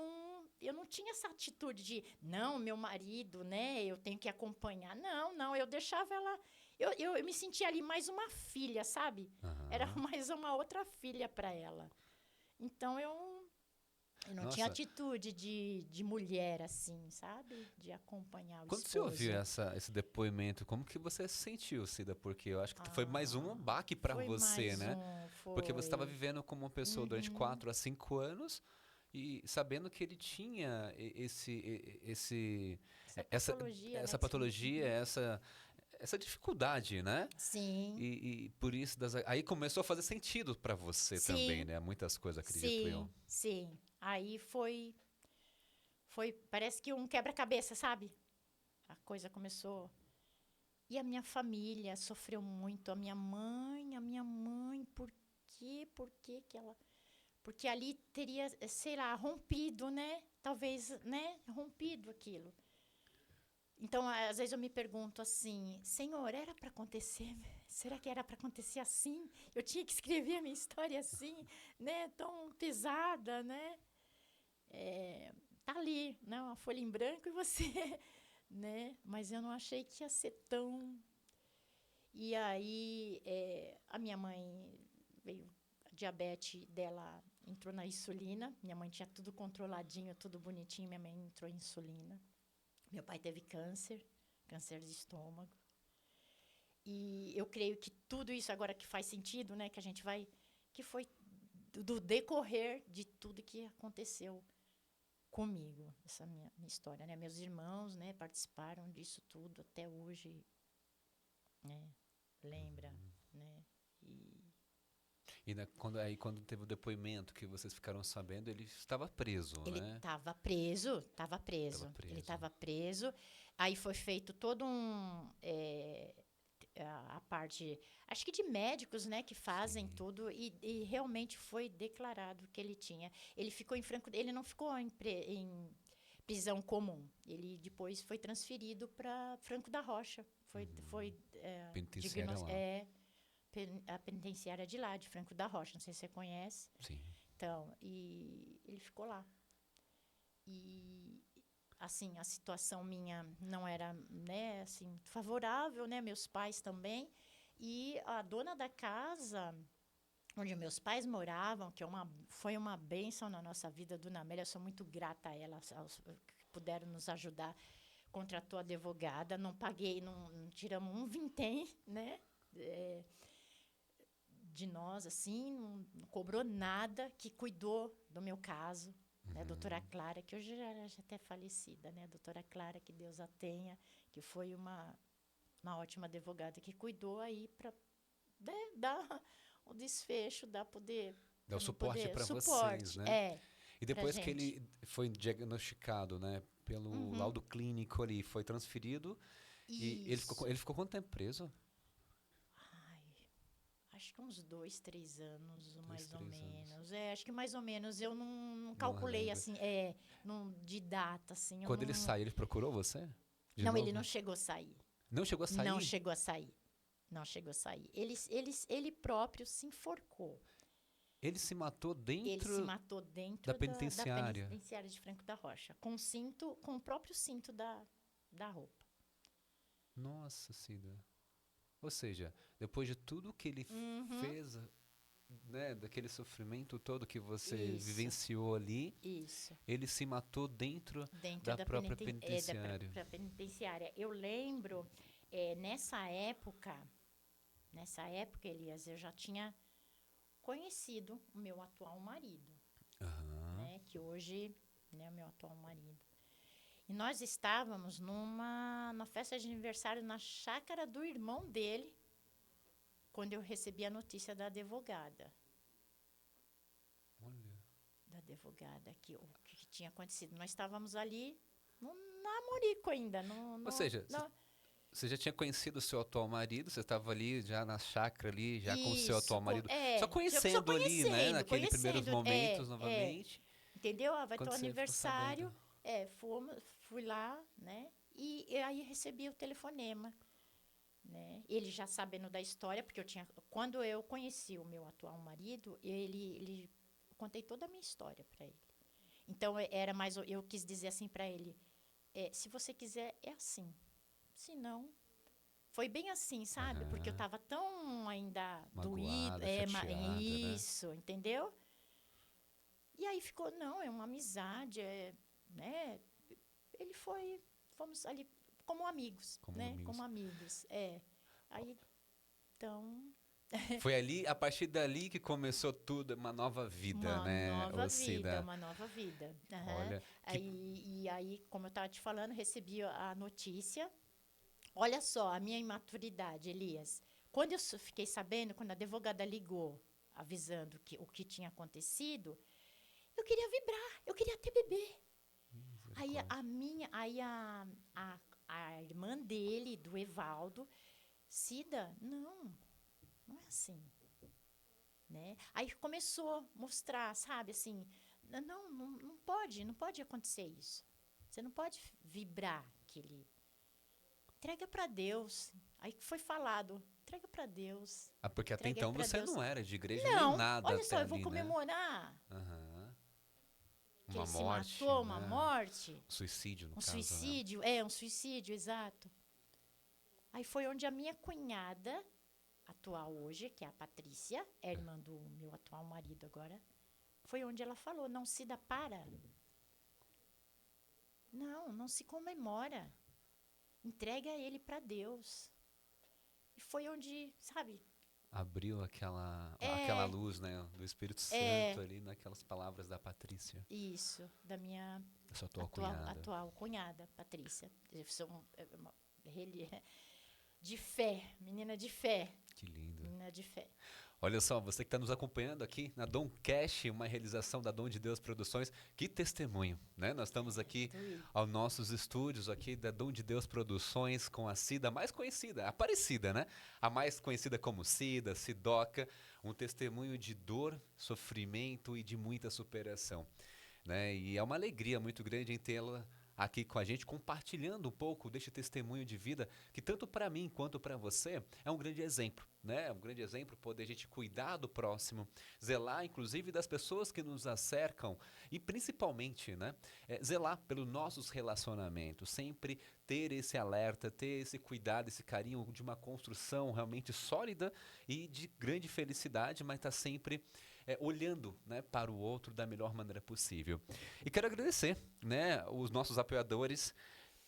não tinha essa atitude de, não, meu marido, né, eu tenho que acompanhar. Não, eu deixava ela... Eu me sentia ali mais uma filha, sabe? Era mais uma outra filha para ela. Então, eu não tinha atitude de mulher, assim, sabe? De acompanhar o esposo. Quando você ouviu esse depoimento, como que você se sentiu, Cida? Porque eu acho que foi mais um baque para você, né? Porque você estava vivendo como uma pessoa durante 4 a 5 anos... E sabendo que ele tinha essa patologia, essa dificuldade, né? Sim. E por isso, aí começou a fazer sentido para você também, né? Muitas coisas, acredito eu. Sim. Aí parece que um quebra-cabeça, sabe? A coisa começou. E a minha família sofreu muito. A minha mãe, por quê? Por que que ela... Porque ali teria, sei lá, rompido, né? Talvez, né? Rompido aquilo. Então, às vezes eu me pergunto assim, Senhor, era para acontecer? Será que era para acontecer assim? Eu tinha que escrever a minha história assim, né? Tão pesada, né? Tá ali, né? Uma folha em branco e você, né? Mas eu não achei que ia ser tão... E aí, a minha mãe veio, a diabetes dela entrou na insulina. Minha mãe tinha tudo controladinho, tudo bonitinho. Minha mãe entrou em insulina. Meu pai teve câncer de estômago. E eu creio que tudo isso agora que faz sentido, né? Que a gente vai... Que foi do decorrer de tudo que aconteceu comigo, essa minha história, né? Meus irmãos, né, participaram disso tudo até hoje, né? Lembra, né? E quando teve o depoimento que vocês ficaram sabendo, ele estava preso, Ele né? estava preso, Ele Preso. estava preso. Aí foi feito todo a parte, acho que de médicos, né, que fazem Sim. tudo e realmente foi declarado que ele tinha. Ele ficou ele não ficou em prisão comum. Ele depois foi transferido para Franco da Rocha. Foi Penitenciária lá. a penitenciária de lá, de Franco da Rocha. Não sei se você conhece. Sim. Então, e ele ficou lá. E assim, a situação minha não era, né, assim, favorável, né, meus pais também. E a dona da casa onde meus pais moravam, que foi uma bênção na nossa vida, Dona Amélia, eu sou muito grata a ela, que puderam nos ajudar, contratou advogada, não paguei, não tiramos um vintém, né, de nós, assim, não cobrou nada, que cuidou do meu caso, né, a doutora Clara, que hoje já até falecida, né, a doutora Clara, que Deus a tenha, que foi uma ótima advogada, que cuidou aí para, né, dar o desfecho, dar poder... Dá o Pra mim suporte poder, para vocês, suporte, né? E pra depois que gente. ele foi diagnosticado, né, pelo Uhum. laudo clínico ali, foi transferido e Isso. ele ficou quanto tempo preso? Ai, acho que uns 2, 3 anos, Dois, mais ou 3 anos. menos. Acho que mais ou menos. Eu não Não calculei, lembro. assim, de data, assim. Eu Quando ele não... saiu, ele procurou você? De Não, ele não novo? chegou a sair. Não chegou a Não sair? chegou a sair. Não chegou a sair. Ele próprio se enforcou. Ele se matou Ele se dentro matou da dentro da penitenciária. penitenciária de Franco da Rocha, com o cinto, com o próprio cinto da roupa. Nossa, Cida. Ou seja, depois de tudo que ele Uhum. fez, né, daquele sofrimento todo que você Isso, vivenciou ali, isso. ele se matou dentro Dentro da própria penitenciária. da penitenciária. Eu lembro, nessa época, Elias, eu já tinha conhecido o meu atual marido, Aham. né? Que hoje, né, o meu atual marido. E nós estávamos na festa de aniversário na chácara do irmão dele, quando eu recebi a notícia da advogada. Olha. Da advogada, o que tinha acontecido. Nós estávamos ali no namorico ainda. Ou seja, você já tinha conhecido o seu atual marido, você estava ali já na chácara ali, já com o seu Isso, atual marido, só só conhecendo ali, né, naqueles primeiros conhecendo, momentos novamente, entendeu? Ah, vai ter o quando você ficou sabendo. aniversário, fui lá, né? E aí recebi o telefonema, né? Ele já sabendo da história, porque quando eu conheci o meu atual marido, eu contei toda a minha história para ele. Então eu quis dizer assim para ele, se você quiser é assim, se não foi bem assim, sabe? Porque eu Aham. estava tão ainda doída, Magoada, chateada, né? isso, entendeu? E aí ficou, não, é uma amizade, né? Fomos ali como amigos, Como né? amigos. Como amigos, Aí, então, Foi ali, a partir dali que começou tudo, uma nova vida, né, Ocida? uma nova vida. Aham. Olha, que E aí, como eu estava te falando, recebi a notícia. Olha só, a minha imaturidade, Elias. Quando eu fiquei sabendo, quando a advogada ligou, avisando o que tinha acontecido, Eu queria vibrar, eu queria ter bebê. Aí a irmã dele, do Evaldo, Cida, não é assim, né? Aí começou a mostrar, sabe, assim, não pode acontecer isso. Você não pode vibrar aquele. Entrega para Deus. Aí foi falado, entrega para Deus. Porque até então você Deus. não era de igreja nem Não, nada olha até só, eu vou ali, né? comemorar Aham. que Uma ele se morte, matou, uma né? morte. Suicídio, no Um caso, né? suicídio, um suicídio, exato. Aí foi onde a minha cunhada, atual hoje, que é a Patrícia, é irmã do meu atual marido agora, foi onde ela falou, não se dá para. Não se comemora. Entrega ele para Deus. E foi onde, sabe? Abriu aquela luz, né, do Espírito Santo ali naquelas palavras da Patrícia, Isso, da minha da sua atual cunhada. atual cunhada, Patrícia. Eu sou de fé, menina de fé. Que lindo. Menina de fé. Olha só, você que está nos acompanhando aqui na Dom Cash, uma realização da Dom de Deus Produções, que testemunho, né? Nós estamos aqui aos nossos estúdios aqui da Dom de Deus Produções com a Cida, a mais conhecida, a parecida, né? A mais conhecida como Cida, Cidoca, um testemunho de dor, sofrimento e de muita superação, né? E é uma alegria muito grande em tê-la aqui com a gente, compartilhando um pouco deste testemunho de vida, que tanto para mim quanto para você é um grande exemplo, né? É um grande exemplo poder a gente cuidar do próximo, zelar inclusive das pessoas que nos cercam e principalmente, né, zelar pelos nossos relacionamentos, sempre ter esse alerta, ter esse cuidado, esse carinho de uma construção realmente sólida e de grande felicidade, mas tá sempre olhando, né, para o outro da melhor maneira possível. E quero agradecer, né, os nossos apoiadores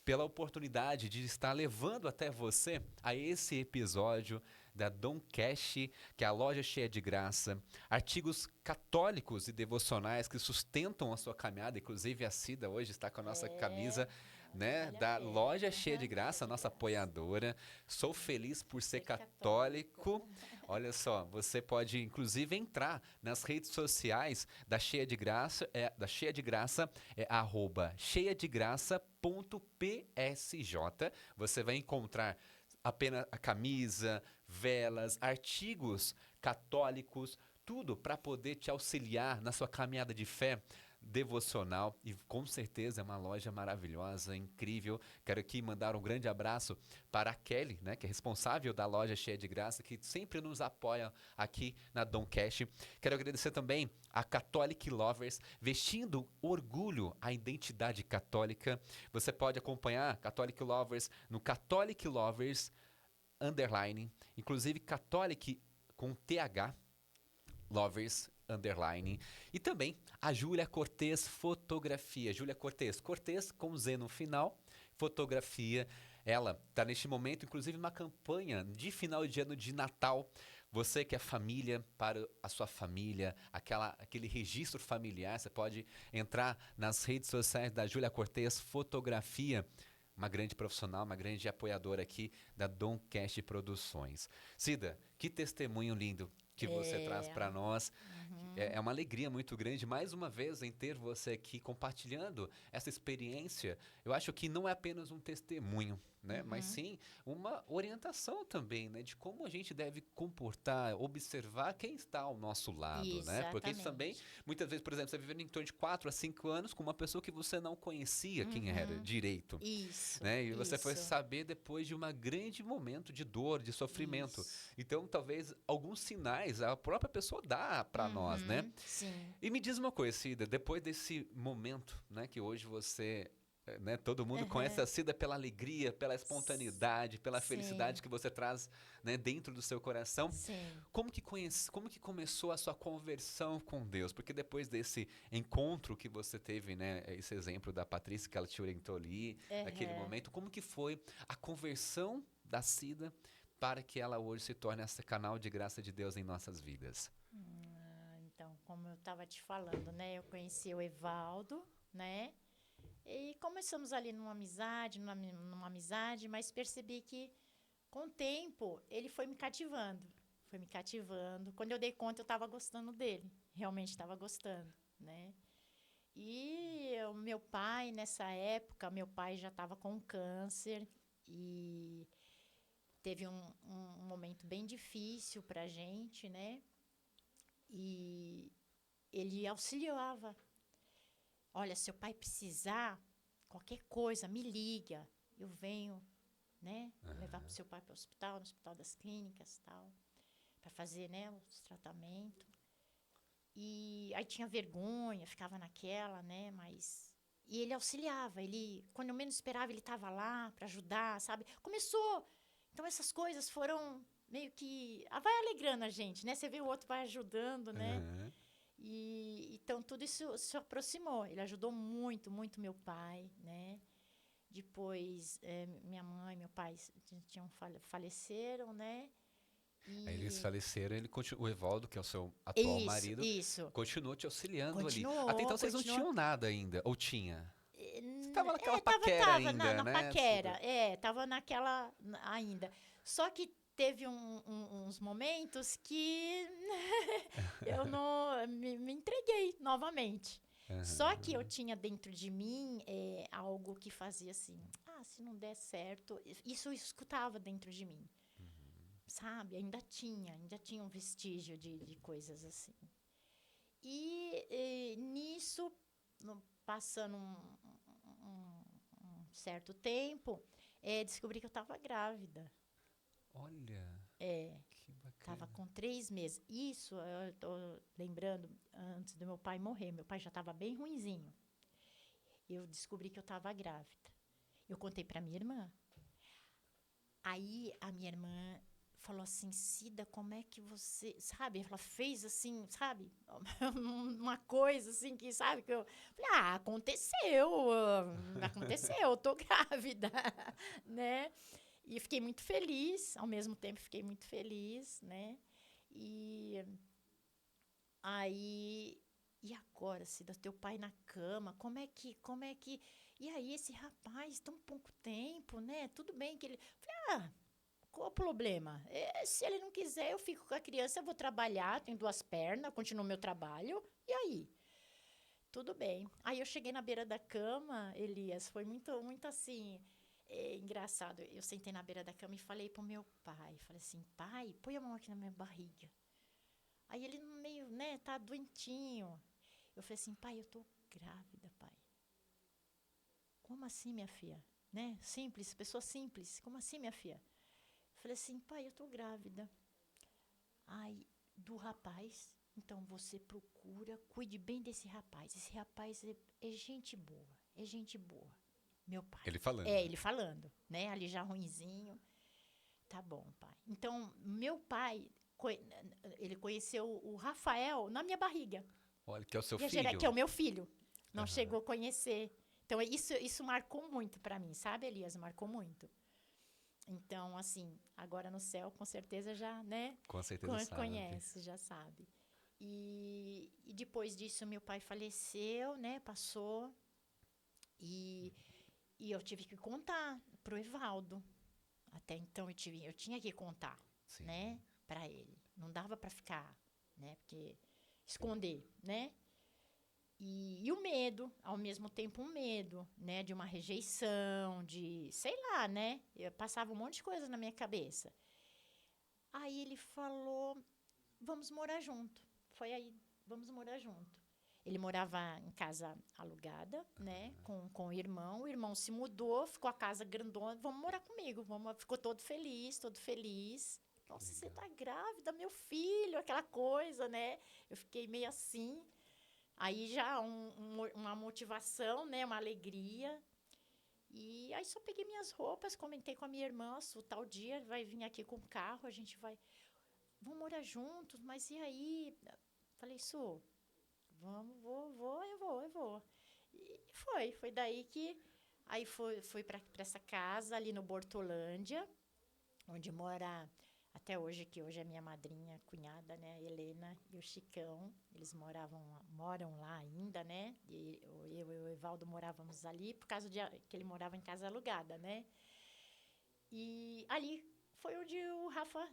pela oportunidade de estar levando até você a esse episódio da Dom Cash, que é a loja cheia de graça, artigos católicos e devocionais que sustentam a sua caminhada, inclusive a Cida hoje está com a nossa camisa, né, da loja cheia de graça, nossa apoiadora. Sou feliz por ser católico. Olha só, você pode inclusive entrar nas redes sociais da Cheia de Graça, é @cheiadegraça.psj. Você vai encontrar apenas a camisa, velas, artigos católicos, tudo para poder te auxiliar na sua caminhada de fé devocional, e com certeza é uma loja maravilhosa, incrível. Quero aqui mandar um grande abraço para a Kelly, né, que é responsável da loja Cheia de Graça, que sempre nos apoia aqui na Dom Cash. Quero agradecer também a Catholic Lovers, vestindo orgulho à identidade católica. Você pode acompanhar Catholic Lovers no Catholic Lovers _, inclusive Catholic com TH, Lovers _, e também a Júlia Cortez Fotografia. Júlia Cortez com Z no final, fotografia. Ela está neste momento, inclusive, uma campanha de final de ano de Natal. Você que é família, para a sua família, aquele registro familiar, você pode entrar nas redes sociais da Júlia Cortez Fotografia, uma grande profissional, uma grande apoiadora aqui da Dom Cash Produções. Cida, que testemunho lindo que você traz para nós. É uma alegria muito grande, mais uma vez, em ter você aqui compartilhando essa experiência. Eu acho que não é apenas um testemunho, né? Mas sim uma orientação também, né? De como a gente deve comportar, observar quem está ao nosso lado, né? Porque isso também, muitas vezes, por exemplo, você vivendo em torno de 4 a 5 anos com uma pessoa que você não conhecia quem era direito. Isso. Né? E você foi saber depois de um grande momento de dor, de sofrimento. Então, talvez alguns sinais a própria pessoa dá para nós, né? Sim. E me diz uma coisa, Cida, depois desse momento, né, que hoje você, né, todo mundo conhece a Cida pela alegria, pela espontaneidade, pela felicidade que você traz, né, dentro do seu coração. Sim. Como que começou a sua conversão com Deus? Porque depois desse encontro que você teve, né, esse exemplo da Patrícia que ela te orientou ali, naquele momento, como que foi a conversão da Cida para que ela hoje se torne esse canal de graça de Deus em nossas vidas? Então, como eu estava te falando, né, eu conheci o Evaldo, né, e começamos ali numa amizade, mas percebi que com o tempo ele foi me cativando. Quando eu dei conta, eu estava gostando dele, realmente estava gostando, né. E o meu pai, nessa época, meu pai já estava com câncer e teve um momento bem difícil para a gente, né? E ele auxiliava. Olha, se o pai precisar, qualquer coisa, me liga. Eu venho, né? Levar o seu pai para o hospital, no Hospital das Clínicas, tal, para fazer, né, os tratamentos. E aí tinha vergonha, ficava naquela, né? Mas e ele auxiliava, ele, quando eu menos esperava, ele estava lá para ajudar, sabe? Começou. Então essas coisas foram meio que vai alegrando a gente, né? Você vê o outro vai ajudando, né? Aham. E então tudo isso se aproximou. Ele ajudou muito, muito meu pai, né? Depois minha mãe e meu pai tinham faleceram, né? Aí eles E faleceram, o Evaldo, que é o seu atual marido, isso. continuou te auxiliando ali. Até Continuou, então vocês não continuou. tinham nada ainda, ou tinha? Eh, Você n- tava naquela paquera tava na, ainda, na né? paquera, tava naquela ainda. Só que teve uns momentos que eu não me entreguei novamente. Só que eu Aham. tinha dentro de mim algo que fazia assim, se não der certo, isso eu escutava dentro de mim, sabe? Ainda tinha um vestígio de coisas assim. E nisso, passando um certo tempo, descobri que eu estava grávida. Olha, É, que estava bacana. com 3 meses. Isso, eu tô lembrando, antes do meu pai morrer. Meu pai já estava bem ruinzinho. Eu descobri que eu estava grávida. Eu contei para minha irmã. Aí a minha irmã falou assim, Cida, como é que você, sabe? Ela fez assim, sabe? Uma coisa assim que, sabe? Que eu falei, aconteceu, eu tô grávida, né? E fiquei muito feliz, ao mesmo tempo fiquei muito feliz, né? E aí, e agora, Cida, teu pai na cama, como é que... E aí, esse rapaz, tão pouco tempo, né? Tudo bem que ele... Falei, qual o problema? Se ele não quiser, eu fico com a criança, eu vou trabalhar, tenho 2 pernas, continuo meu trabalho, e aí? Tudo bem. Aí eu cheguei na beira da cama, Elias, foi muito, muito assim, engraçado. Eu sentei na beira da cama e falei pro meu pai, falei assim, pai, põe a mão aqui na minha barriga. Aí ele meio, né, tá doentinho. Eu falei assim, pai, eu tô grávida, pai. Como assim, minha filha? Né? Simples, pessoa simples. Como assim, minha filha? Eu falei assim, pai, eu tô grávida. Ai, do rapaz. Então você procura, cuide bem desse rapaz. Esse rapaz é gente boa, é gente boa. Meu pai. Ele falando. Ele falando, né? Ali já ruinzinho. Tá bom, pai. Então, meu pai, ele conheceu o Rafael na minha barriga. Olha, que é o seu filho. Que é o meu filho. Não Aham. chegou a conhecer. Então, isso marcou muito para mim, sabe, Elias? Marcou muito. Então, assim, agora no céu, com certeza já, né? Com certeza sabe. Conhece, já sabe. E depois disso, meu pai faleceu, né? Passou. E, e eu tive que contar pro Evaldo. Até então, eu tinha que contar, Sim. né? Para ele. Não dava para ficar, né? Porque esconder, né? E o medo, ao mesmo tempo um medo, né? De uma rejeição, de, sei lá, né? Eu passava um monte de coisa na minha cabeça. Aí ele falou, vamos morar junto. Foi aí, vamos morar junto. Ele morava em casa alugada, né? Com o irmão. O irmão se mudou, ficou a casa grandona. Vamos morar comigo. Ficou todo feliz, todo feliz. Nossa, você Legal. tá grávida, meu filho, aquela coisa, né? Eu fiquei meio assim. Aí já uma motivação, né? Uma alegria. E aí só peguei minhas roupas, comentei com a minha irmã, tal dia vai vir aqui com o carro, a gente vai... Vamos morar juntos, mas e aí? Falei, Su, vamos, eu vou. E foi daí que... Aí fui para essa casa ali no Bortolândia, onde mora até hoje, que hoje é minha madrinha, cunhada, né, a Helena e o Chicão. Eles moram lá ainda, né? E eu e o Evaldo morávamos ali por causa de que ele morava em casa alugada, né? E ali foi onde o Rafa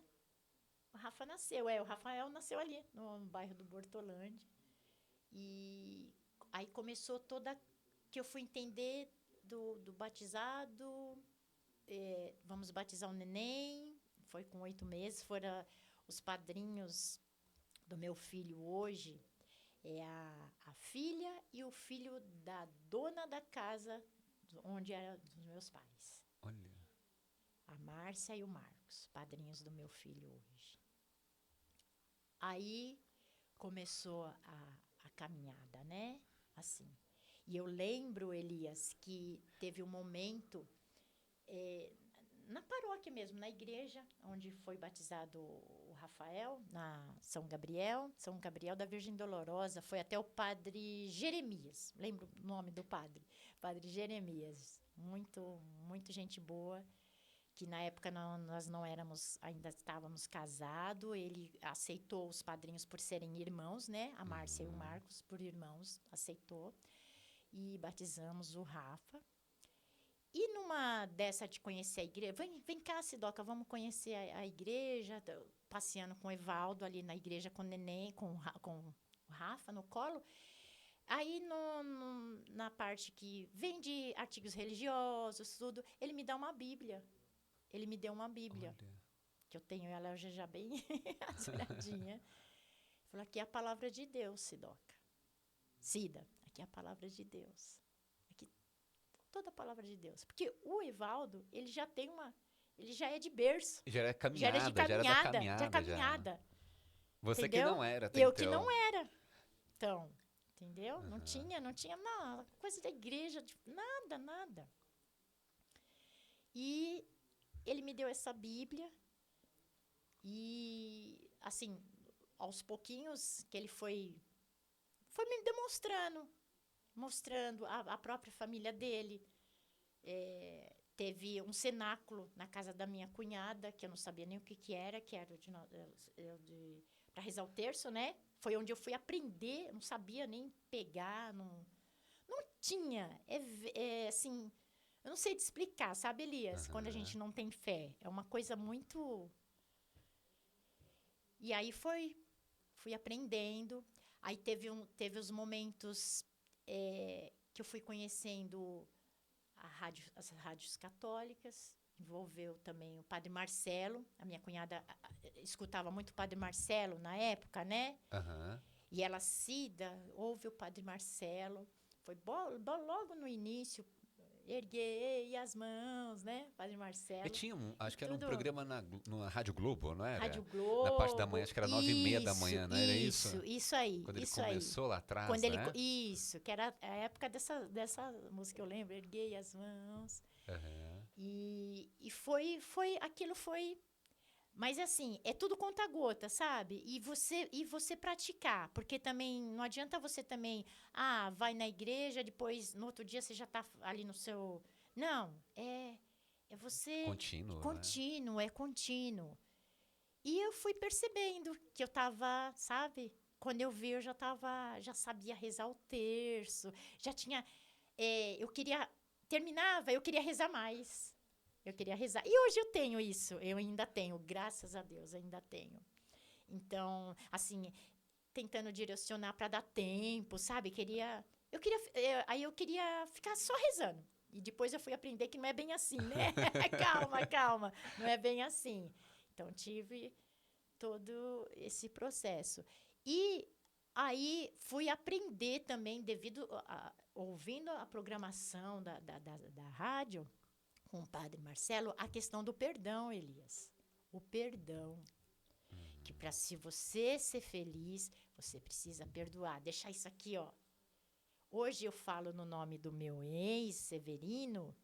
nasceu. O Rafael nasceu ali no bairro do Bortolândia. E aí começou toda... que eu fui entender do batizado. Vamos batizar o neném. Foi com 8 meses. Foram os padrinhos do meu filho hoje. É a filha e o filho da dona da casa onde eram dos meus pais. Olha. A Márcia e o Marcos, padrinhos do meu filho hoje. Aí começou a caminhada, né? Assim. E eu lembro, Elias, que teve um momento na paróquia mesmo, na igreja, onde foi batizado o Rafael, na São Gabriel da Virgem Dolorosa. Foi até o padre Jeremias, lembro o nome do padre, padre Jeremias. Muito, muito gente boa, que na época nós não éramos, ainda estávamos casados. Ele aceitou os padrinhos por serem irmãos, né? A Márcia e o Marcos, por irmãos, aceitou. E batizamos o Rafa. E numa dessa de conhecer a igreja, vem cá, Sidoca, vamos conhecer a igreja, passeando com o Evaldo ali na igreja com o neném, com o Rafa no colo. Aí na parte que vem de artigos religiosos, tudo, ele me dá uma Bíblia. Ele me deu uma Bíblia, Olha. que eu tenho ela já bem assiradinha. Falou, aqui é a palavra de Deus, Cida, aqui é a palavra de Deus. Aqui, toda a palavra de Deus. Porque o Evaldo, ele já é de berço. Já era Já era de caminhada, já era da caminhada. Já caminhada. Você Entendeu? que não era, até Eu então. que não era. Então, entendeu? Não tinha nada, coisa da igreja, nada. E ele me deu essa Bíblia e, assim, aos pouquinhos que ele foi me mostrando a própria família dele. Teve um cenáculo na casa da minha cunhada, que eu não sabia nem o que era, que era para rezar o terço, né? Foi onde eu fui aprender, eu não sabia nem pegar, não tinha. Assim, eu não sei te explicar, sabe, Elias? Quando a gente não tem fé. É uma coisa muito... E aí fui aprendendo. Aí teve os momentos que eu fui conhecendo as rádios católicas. Envolveu também o Padre Marcelo. A minha cunhada escutava muito o Padre Marcelo na época, né? E ela, Cida, ouve o Padre Marcelo. Foi logo no início, erguei as mãos, né? Padre Marcelo. E tinha acho que era um programa na Rádio Globo, não era? Rádio Globo. Na parte da manhã, acho que era 9h30 da manhã, não era isso? Isso aí. Quando ele isso começou aí. lá atrás, Quando né? Isso, que era a época dessa música, eu lembro, erguei as mãos. E aquilo foi... Mas assim, é tudo conta-gota, sabe? E você praticar, porque também não adianta você também, vai na igreja, depois no outro dia você já tá ali no seu... Não, é você... Contínuo, é contínuo. E eu fui percebendo que eu tava, sabe? Quando eu vi, eu já sabia rezar o terço, já tinha... Terminava, eu queria rezar mais. Eu queria rezar. E hoje eu tenho isso. Eu ainda tenho. Graças a Deus, ainda tenho. Então, assim, tentando direcionar para dar tempo, sabe? Aí eu queria ficar só rezando. E depois eu fui aprender que não é bem assim, né? Calma. Não é bem assim. Então, tive todo esse processo. E aí fui aprender também, ouvindo a programação da rádio, com o Padre Marcelo, a questão do perdão, Elias. O perdão. Que se você ser feliz, você precisa perdoar. Deixar isso aqui, ó. Hoje eu falo no nome do meu ex, Severino,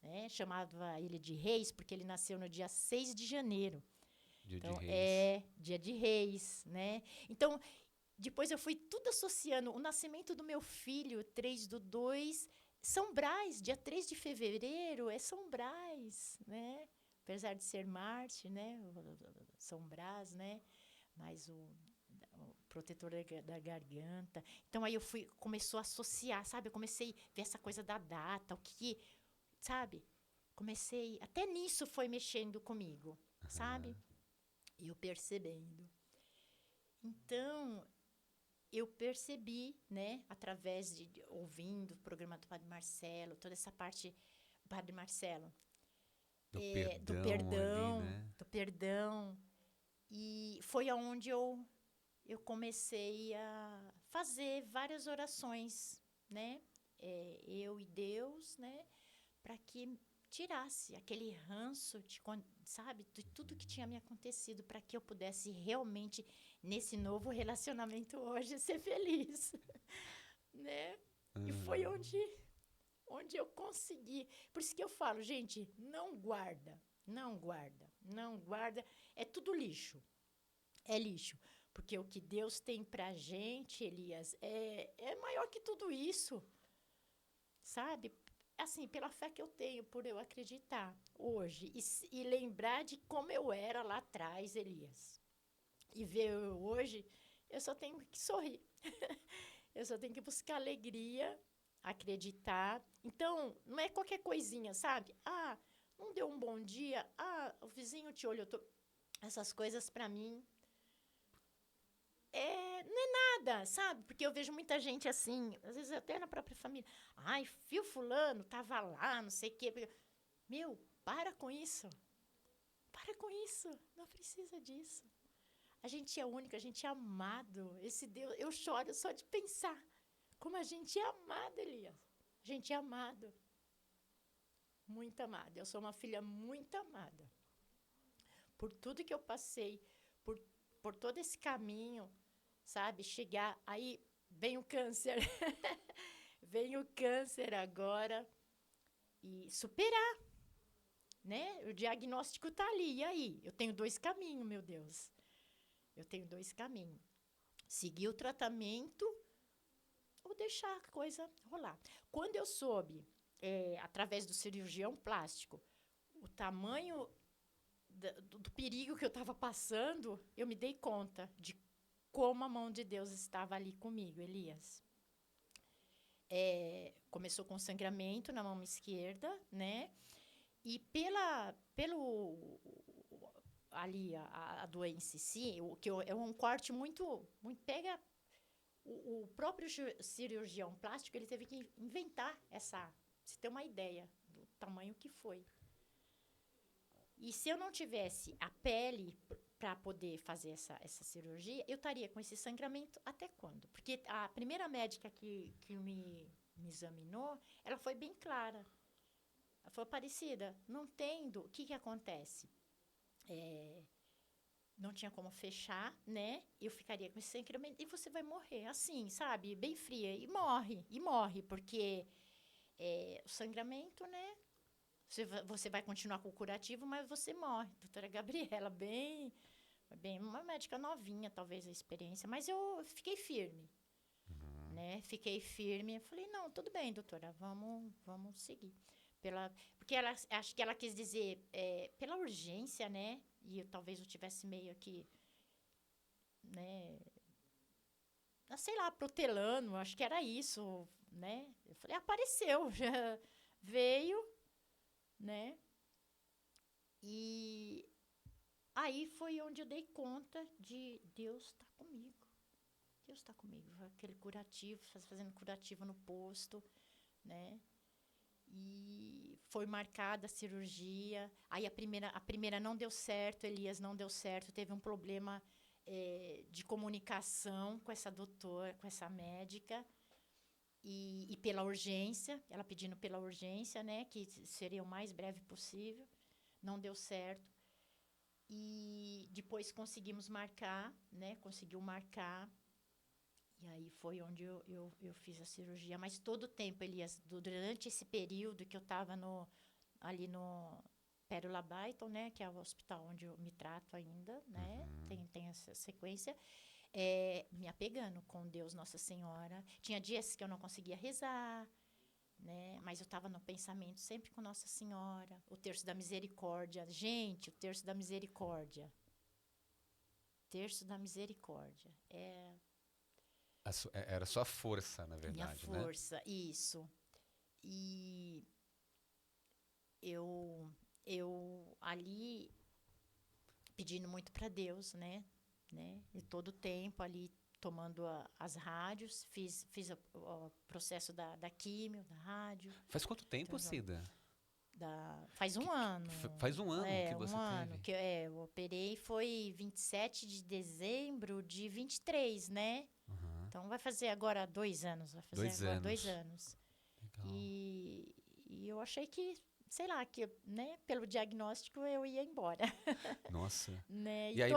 né? Chamava ele de Reis, porque ele nasceu no dia 6 de janeiro. Dia Então, de Reis. Dia de Reis, né? Então, depois eu fui tudo associando. O nascimento do meu filho, 3/2... São Brás, dia 3 de fevereiro, é São Brás, né? Apesar de ser Marte, né? São Brás, né? Mas o protetor da garganta. Então, aí começou a associar, sabe? Eu comecei a ver essa coisa da data, sabe? Até nisso foi mexendo comigo, sabe? E eu percebendo. Então, eu percebi, né, através de ouvindo o programa do Padre Marcelo, toda essa parte, Padre Marcelo, Do do perdão ali, perdão, né? do perdão. E foi aonde eu comecei a fazer várias orações, né? Eu e Deus, né? Para que tirasse aquele ranço sabe, de tudo que tinha me acontecido, para que eu pudesse realmente, nesse novo relacionamento hoje, ser feliz, né? E foi Hum. onde eu consegui. Por isso que eu falo, gente, não guarda, não guarda, não guarda. É tudo lixo. É lixo. Porque o que Deus tem pra gente, Elias, é maior que tudo isso. Sabe? Assim, pela fé que eu tenho, por eu acreditar hoje. E lembrar de como eu era lá atrás, Elias. E ver eu hoje, eu só tenho que sorrir. Eu só tenho que buscar alegria, acreditar. Então, não é qualquer coisinha, sabe? Ah, não deu um bom dia. Ah, o vizinho te olhou. Essas coisas, pra mim, não é nada, sabe? Porque eu vejo muita gente assim, às vezes até na própria família. Ai, fio fulano, tava lá, não sei o quê. Meu, para com isso. Para com isso. Não precisa disso. A gente é único, a gente é amado. Esse Deus, eu choro só de pensar como a gente é amado, Elias. A gente é amado. Muito amado. Eu sou uma filha muito amada. Por tudo que eu passei, por, por todo esse caminho, sabe? Chegar, aí vem o câncer. Vem o câncer agora e superar, né? O diagnóstico tá ali. E aí? Eu tenho dois caminhos, meu Deus. Eu tenho dois caminhos. Seguir o tratamento ou deixar a coisa rolar. Quando eu soube, através do cirurgião plástico, o tamanho do perigo que eu estava passando, eu me dei conta de como a mão de Deus estava ali comigo, Elias. Começou com sangramento na mão esquerda, né? E pelo ali a doença em si, é um corte muito pega o próprio cirurgião plástico, ele teve que inventar você ter uma ideia do tamanho que foi. E se eu não tivesse a pele para poder fazer essa cirurgia, eu estaria com esse sangramento até quando? Porque a primeira médica que me examinou, ela foi bem clara. Ela foi parecida. Não tendo, o que acontece? Não tinha como fechar, né? Eu ficaria com esse sangramento e você vai morrer, assim, sabe? Bem fria. E morre, porque o sangramento, né? Você vai continuar com o curativo, mas você morre. Doutora Gabriela, bem, uma médica novinha, talvez, a experiência, mas eu fiquei firme, né? Fiquei firme. Falei, não, tudo bem, doutora, vamos seguir. Porque acho que ela quis dizer, pela urgência, né? E talvez eu tivesse meio que, né? Sei lá, protelando, acho que era isso, né? Eu falei, apareceu, já veio, né? E aí foi onde eu dei conta de Deus está comigo. Deus está comigo. Aquele curativo, fazendo curativo no posto, né? E foi marcada a cirurgia. Aí a primeira não deu certo, Elias não deu certo. Teve um problema de comunicação com essa doutora, com essa médica. E pela urgência, ela pedindo pela urgência, né? Que seria o mais breve possível. Não deu certo. E depois conseguimos marcar, né? Conseguiu marcar. E aí foi onde eu fiz a cirurgia. Mas todo o tempo, Elias, durante esse período que eu estava ali no Pérola Byton, né? Que é o hospital onde eu me trato ainda, né? Tem essa sequência. Me apegando com Deus Nossa Senhora. Tinha dias que eu não conseguia rezar, né? Mas eu estava no pensamento sempre com Nossa Senhora. O Terço da Misericórdia. Gente, o Terço da Misericórdia. Terço da Misericórdia. Era sua força, na Minha verdade, né? força, isso. E eu ali pedindo muito para Deus, né? E todo o tempo ali, tomando as rádios, fiz o processo da químio, da rádio. Faz quanto tempo, Então, Cida? Faz um ano. Faz um ano que você um ano teve? que eu operei, foi 27 de dezembro de 23, né? Uhum. Então vai fazer agora 2 anos, vai fazer 2 agora anos. 2 anos. Legal. E eu achei que, sei lá, que, né, pelo diagnóstico eu ia embora, Nossa. né? E E aí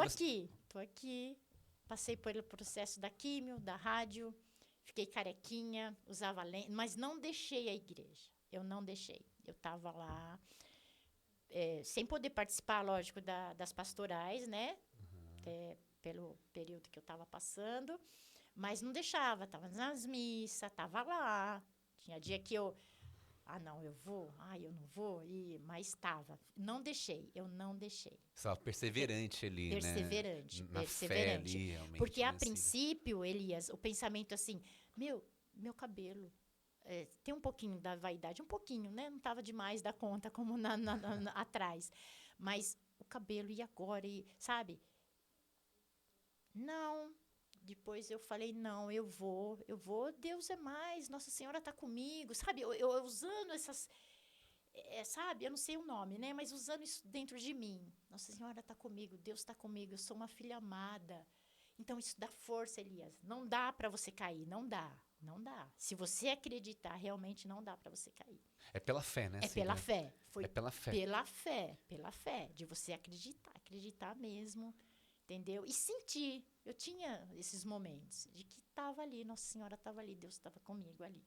tô aqui, passei pelo processo da químio, da rádio, fiquei carequinha, usava lente, mas não deixei a igreja, eu não deixei. Eu estava lá, sem poder participar, lógico, das pastorais, né? Até pelo período que eu estava passando, mas não deixava, estava nas missas, estava lá. Tinha dia que não, eu vou, eu não vou, mas estava. Não deixei, eu não deixei. Você estava perseverante ali, Perseverante, né? Na fé perseverante. ali, realmente. Porque a né, Cida? princípio, Elias, o pensamento assim, meu cabelo, tem um pouquinho da vaidade, um pouquinho, né? Não estava demais da conta, como atrás. Mas o cabelo, e agora? Sabe? Não. Depois eu falei, não, eu vou. Deus é mais, Nossa Senhora está comigo. Sabe? Eu usando essas... sabe? Eu não sei o nome, né? Mas usando isso dentro de mim. Nossa Senhora está comigo, Deus está comigo, eu sou uma filha amada. Então, isso dá força, Elias. Não dá para você cair, não dá. Não dá. Se você acreditar, realmente não dá para você cair. É pela fé, né, É Cida? pela fé. Foi É pela fé. pela fé, de você acreditar mesmo, entendeu? E sentir. Eu tinha esses momentos de que estava ali, Nossa Senhora estava ali, Deus estava comigo ali,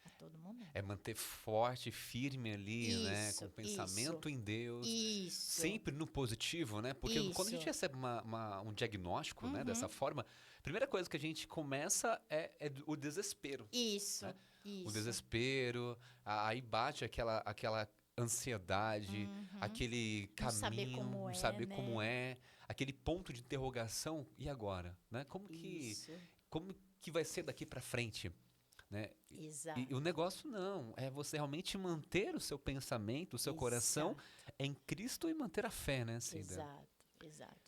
a todo momento. É manter forte, firme ali, né? Com o pensamento em Deus. Isso. Sempre no positivo, né? Porque quando a gente recebe um diagnóstico, né, dessa forma, a primeira coisa que a gente começa é o desespero. Isso, né? isso. O desespero, aí bate aquela ansiedade, aquele caminho, não saber como é, aquele ponto de interrogação, e agora? Né? Como que vai ser daqui para frente? Né? Exato. E o negócio não, é você realmente manter o seu pensamento, o seu coração em Cristo e manter a fé, né, Cida? Exato.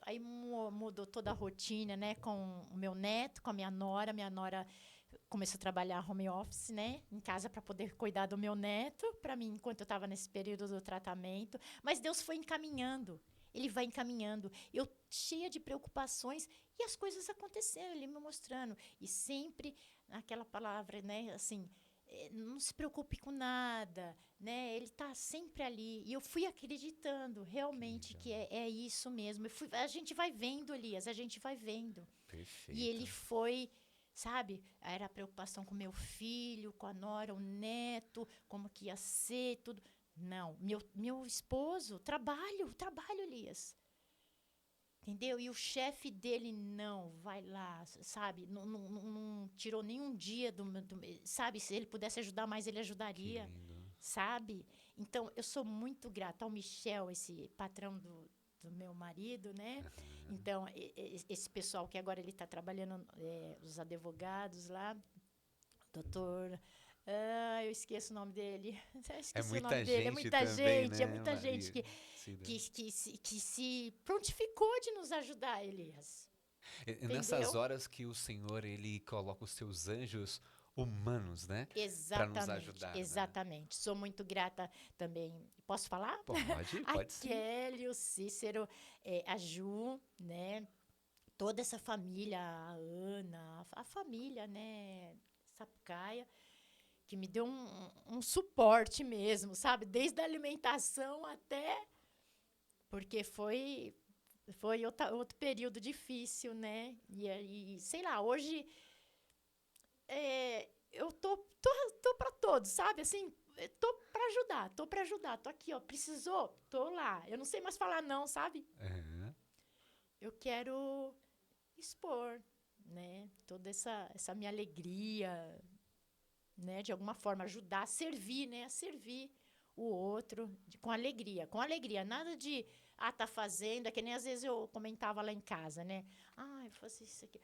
Aí mudou toda a rotina, né, com o meu neto, com a minha nora. Minha nora começou a trabalhar home office, né, em casa para poder cuidar do meu neto, para mim, enquanto eu estava nesse período do tratamento. Mas Deus foi encaminhando. Ele vai encaminhando. Eu cheia de preocupações e as coisas aconteceram, ele me mostrando. E sempre aquela palavra, né, assim, não se preocupe com nada, né? Ele está sempre ali. E eu fui acreditando realmente que é isso mesmo. A gente vai vendo, Elias, a gente vai vendo. Perfeito. E ele foi, sabe? Era a preocupação com meu filho, com a nora, o neto, como que ia ser, tudo. Não, meu esposo, trabalho, Elias. Entendeu? E o chefe dele não, vai lá, sabe? Não tirou nenhum dia sabe? Se ele pudesse ajudar mais, ele ajudaria, sabe? Então, eu sou muito grata ao Michel, esse patrão do meu marido, né? Então, esse pessoal que agora ele está trabalhando, os advogados lá, doutor... eu esqueço o nome dele. É muita gente também, né, é muita gente que se prontificou de nos ajudar, Elias. E nessas horas que o Senhor, ele coloca os seus anjos humanos, né? Para nos ajudar. Exatamente. Né? Sou muito grata também. Posso falar? Pode sim. A Kelly, o Cícero, a Ju, né? Toda essa família, a Ana, a família, né? Sapucaia, que me deu um suporte mesmo, sabe? Desde a alimentação até... Porque foi outro período difícil, né? E sei lá, hoje eu tô para todos, sabe? Assim, tô para ajudar, tô aqui, ó. Precisou? Tô lá. Eu não sei mais falar não, sabe? Eu quero expor, né? Toda essa minha alegria, né? De alguma forma, ajudar, a servir, né? A servir o outro com alegria. Nada de, tá fazendo. É que nem às vezes eu comentava lá em casa, né? Eu faço isso aqui.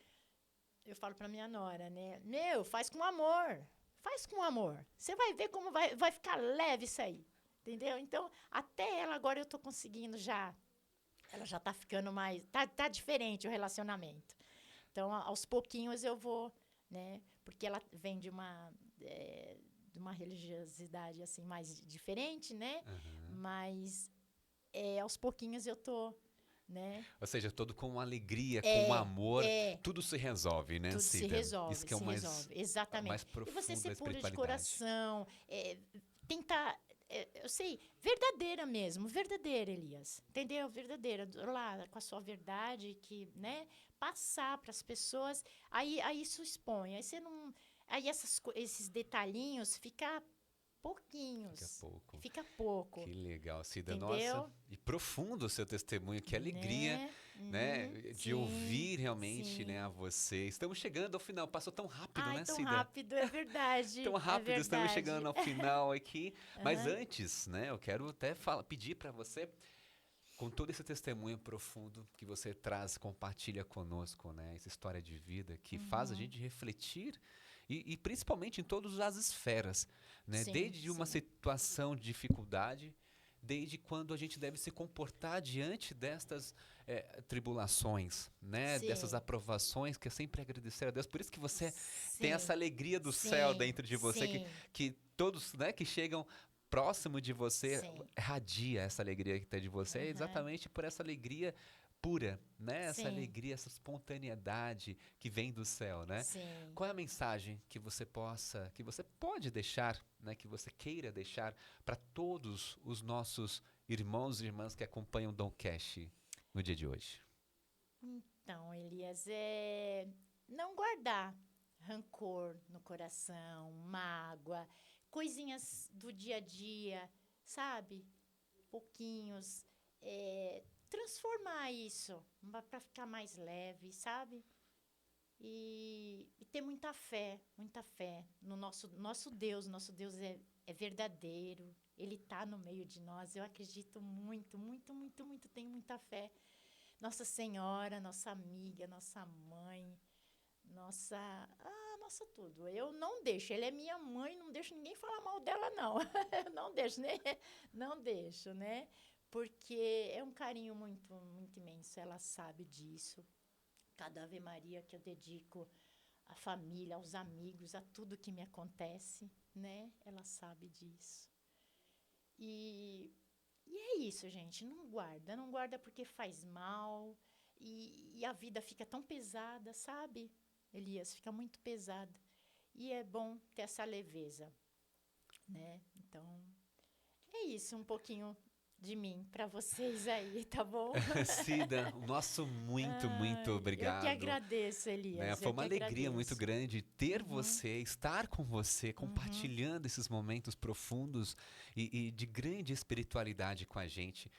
Eu falo pra minha nora, né? Faz com amor. Faz com amor. Você vai ver como vai ficar leve isso aí. Entendeu? Então, até ela agora eu tô conseguindo já. Ela já tá ficando mais... Tá diferente o relacionamento. Então, aos pouquinhos eu vou, né? Porque ela vem de uma religiosidade assim mais diferente, né? Aham. Mas aos pouquinhos eu tô, né? Ou seja, todo com alegria, com É, amor, é. tudo se resolve, né, Tudo se Cida? Isso resolve, que é o se mais, resolve. Exatamente. mais E você profundo ser da puro de espiritualidade. coração, tentar, eu sei, verdadeira mesmo, verdadeira, Elias. Entendeu? Verdadeira. Lá com a sua verdade, que, né? Passar para as pessoas. Aí isso expõe. Aí você não. Aí esses detalhinhos fica Daqui a pouquinhos. pouco. Fica pouco. Que legal, Cida. Nossa, Entendeu? e profundo o seu testemunho, que alegria, Né? né, Uhum, de sim, ouvir realmente, né, a sim. você. Estamos chegando ao final, passou tão rápido, Ai, né, tão Cida? rápido, é Tão verdade, é rápido, estamos verdade. chegando ao final aqui. Mas Aham. antes, né, eu quero até pedir para você, com todo esse testemunho profundo que você traz, compartilha conosco, né, essa história de vida que faz a Uhum. gente refletir e principalmente em todas as esferas, né, Sim, desde uma sim, situação de dificuldade, desde quando a gente deve se comportar diante destas tribulações, né, dessas sim, aprovações, que é sempre agradecer a Deus. Por isso que você tem essa sim, alegria do céu sim, dentro de você, sim, que todos, né, que chegam próximo de você sim. radia essa alegria que tem de você, é Aham. exatamente por essa alegria pura, né? Essa Sim, alegria, essa espontaneidade que vem do céu, né? sim. Qual é a mensagem que você pode deixar, né? Que você queira deixar para todos os nossos irmãos e irmãs que acompanham o Dom Cash no dia de hoje? Então, Elias, não guardar rancor no coração, mágoa, coisinhas do dia a dia, sabe? Pouquinhos. Transformar isso para ficar mais leve, sabe? E ter muita fé no nosso Deus. Nosso Deus é verdadeiro, ele está no meio de nós. Eu acredito muito, muito, muito, muito, tenho muita fé. Nossa Senhora, nossa amiga, nossa mãe, nossa tudo. Eu não deixo, ele é minha mãe, não deixo ninguém falar mal dela, não. Não deixo, né? Não deixo, né? Porque é um carinho muito, muito imenso, ela sabe disso. Cada Ave Maria que eu dedico à família, aos amigos, a tudo que me acontece, né? Ela sabe disso. E, e é isso, gente. Não guarda porque faz mal. E a vida fica tão pesada, sabe? Elias, fica muito pesada. E é bom ter essa leveza, né? Então, é isso, um pouquinho de mim para vocês aí, tá bom? Cida, o nosso muito, muito Ai, eu que obrigado. agradeço, Né? Elias, Foi eu uma que alegria muito agradeço. grande ter Uhum, você, estar com você, uhum, compartilhando esses momentos profundos e de grande espiritualidade com a gente.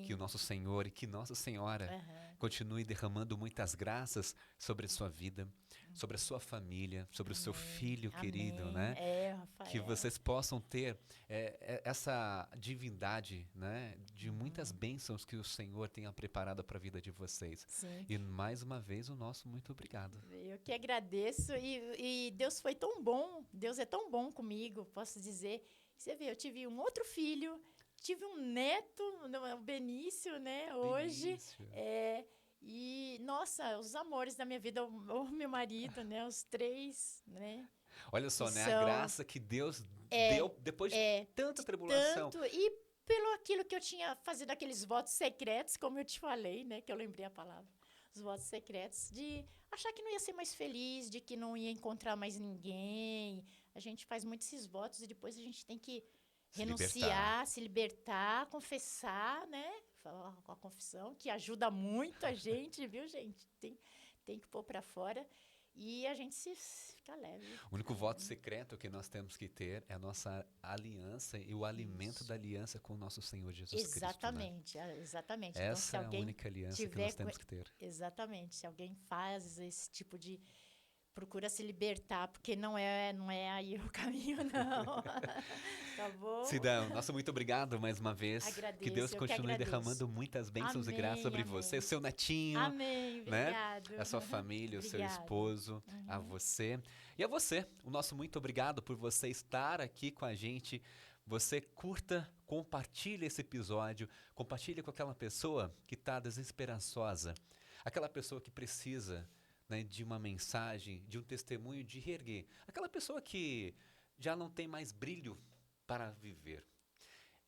Que o sim, nosso Senhor e que Nossa Senhora aham, continue derramando muitas graças sobre a sua vida, sobre a sua família, sobre o seu amém, filho querido, amém. né? Que Rafael. vocês possam ter essa divindade, né, de muitas Uhum, bênçãos que o Senhor tenha preparado para a vida de vocês. sim. E mais uma vez o nosso muito obrigado. Eu que agradeço e Deus foi tão bom, Deus é tão bom comigo, posso dizer. Você vê, eu tive um outro filho, tive um neto, o Benício, né, hoje, Benício. nossa, os amores da minha vida, o meu marido, né, os três, né, Olha que só, né? A são, graça que Deus é, deu depois de é, tanta de tribulação. tanto, e pelo aquilo que eu tinha fazido aqueles votos secretos, como eu te falei, né, que eu lembrei a palavra, os votos secretos, de achar que não ia ser mais feliz, de que não ia encontrar mais ninguém. A gente faz muito esses votos e depois a gente tem que Se libertar. renunciar, se libertar, confessar, né? Falar com a confissão, que ajuda muito a gente, viu, gente? Tem que pôr para fora e a gente fica leve, O único fica voto leve. secreto que nós temos que ter é a nossa aliança e o alimento da Isso. aliança com o nosso Senhor Jesus Cristo, né? Exatamente, exatamente. Então, se Essa é a alguém única aliança que tiver nós temos que ter. exatamente, se alguém faz esse tipo de procura se libertar, porque não é aí o caminho não. Tá bom? Sidão, nosso muito obrigado mais uma vez. Que Deus Agradeço, eu que continue agradeço. derramando muitas bênçãos e graças Amém, sobre você, amém. seu netinho, Amém, né? obrigado. A sua família, o seu Obrigado. esposo, a Uhum. você. E a você, o nosso muito obrigado por você estar aqui com a gente. Você curta, compartilhe esse episódio, compartilhe com aquela pessoa que está desesperançosa, aquela pessoa que precisa, né, de uma mensagem, de um testemunho, de reerguer. Aquela pessoa que já não tem mais brilho para viver.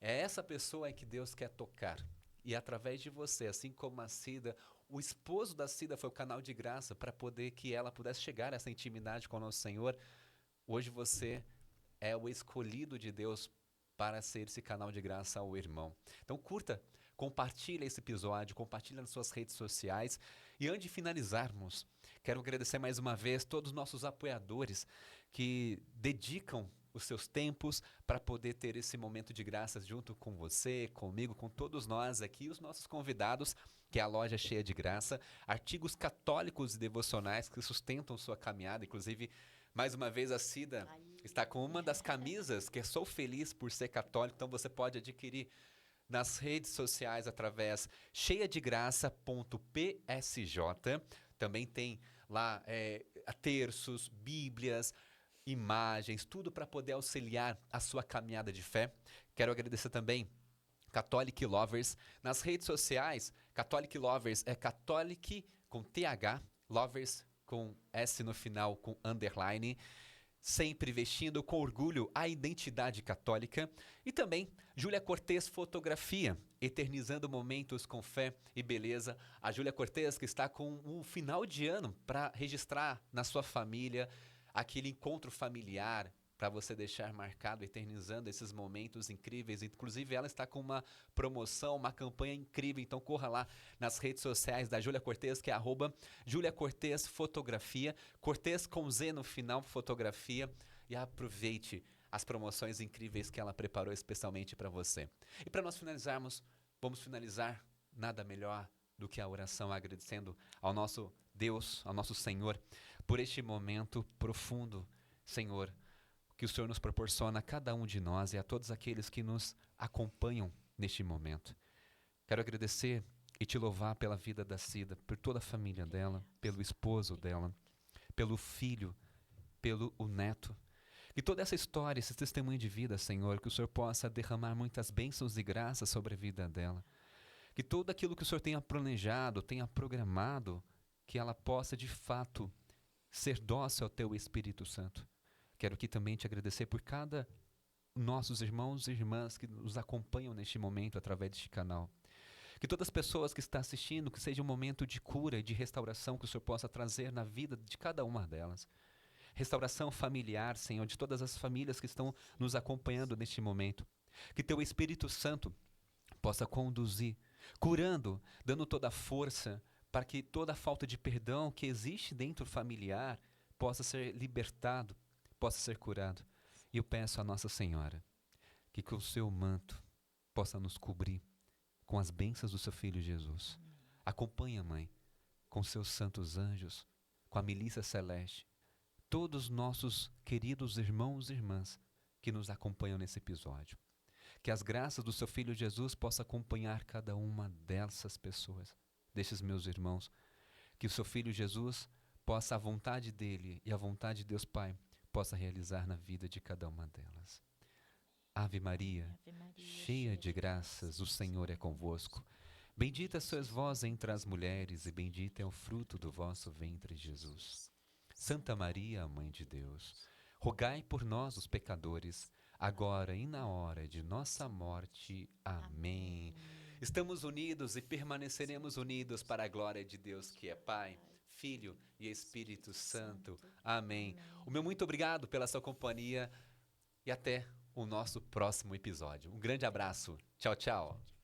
É essa pessoa aí que Deus quer tocar. E através de você, assim como a Cida, o esposo da Cida foi o canal de graça para poder que ela pudesse chegar a essa intimidade com o nosso Senhor. Hoje você é o escolhido de Deus para ser esse canal de graça ao irmão. Então curta, compartilha esse episódio, compartilha nas suas redes sociais. E antes de finalizarmos, quero agradecer mais uma vez todos os nossos apoiadores que dedicam os seus tempos para poder ter esse momento de graças junto com você, comigo, com todos nós aqui, os nossos convidados, que é a loja cheia de graça, artigos católicos e devocionais que sustentam sua caminhada. Inclusive, mais uma vez a Cida está com uma das camisas que é Sou Feliz por Ser Católico, então você pode adquirir nas redes sociais através cheiadegraça.psj. Também tem lá terços, bíblias, imagens, tudo para poder auxiliar a sua caminhada de fé. Quero agradecer também Catholic Lovers. Nas redes sociais, Catholic Lovers é Catholic com TH, Lovers com S no final, com underline, sempre vestindo com orgulho a identidade católica. E também Júlia Cortez Fotografia, eternizando momentos com fé e beleza. A Júlia Cortez que está com um final de ano para registrar na sua família aquele encontro familiar, para você deixar marcado, eternizando esses momentos incríveis. Inclusive, ela está com uma promoção, uma campanha incrível. Então, corra lá nas redes sociais da Júlia Cortez, que é @Júlia Cortez Fotografia. Cortez com Z no final, fotografia. E aproveite as promoções incríveis que ela preparou especialmente para você. E para nós finalizarmos, vamos finalizar nada melhor do que a oração, agradecendo ao nosso Deus, ao nosso Senhor, por este momento profundo, Senhor, que o Senhor nos proporciona a cada um de nós e a todos aqueles que nos acompanham neste momento. Quero agradecer e te louvar pela vida da Cida, por toda a família dela, pelo esposo dela, pelo filho, pelo o neto. E toda essa história, esse testemunho de vida, Senhor, que o Senhor possa derramar muitas bênçãos e graças sobre a vida dela. Que tudo aquilo que o Senhor tenha planejado, tenha programado, que ela possa de fato ser dócil ao Teu Espírito Santo. Quero aqui também te agradecer por cada nossos irmãos e irmãs que nos acompanham neste momento através deste canal. Que todas as pessoas que estão assistindo, que seja um momento de cura e de restauração que o Senhor possa trazer na vida de cada uma delas. Restauração familiar, Senhor, de todas as famílias que estão nos acompanhando neste momento. Que Teu Espírito Santo possa conduzir, curando, dando toda a força para que toda a falta de perdão que existe dentro familiar possa ser libertado, possa ser curado. E eu peço a Nossa Senhora que com o seu manto possa nos cobrir com as bênçãos do seu Filho Jesus. Acompanha, Mãe, com seus santos anjos, com a milícia celeste, todos os nossos queridos irmãos e irmãs que nos acompanham nesse episódio. Que as graças do seu Filho Jesus possam acompanhar cada uma dessas pessoas, desses meus irmãos. Que o seu Filho Jesus possa, a vontade dele e a vontade de Deus Pai, possa realizar na vida de cada uma delas. Ave Maria, cheia de graças, o Senhor é convosco. Bendita sois vós entre as mulheres, e bendito é o fruto do vosso ventre, Jesus. Santa Maria, Mãe de Deus, rogai por nós, os pecadores, agora e na hora de nossa morte. Amém. Estamos unidos e permaneceremos unidos para a glória de Deus, que é Pai, Filho e Espírito Santo. Amém. O meu muito obrigado pela sua companhia e até o nosso próximo episódio. Um grande abraço. Tchau, tchau.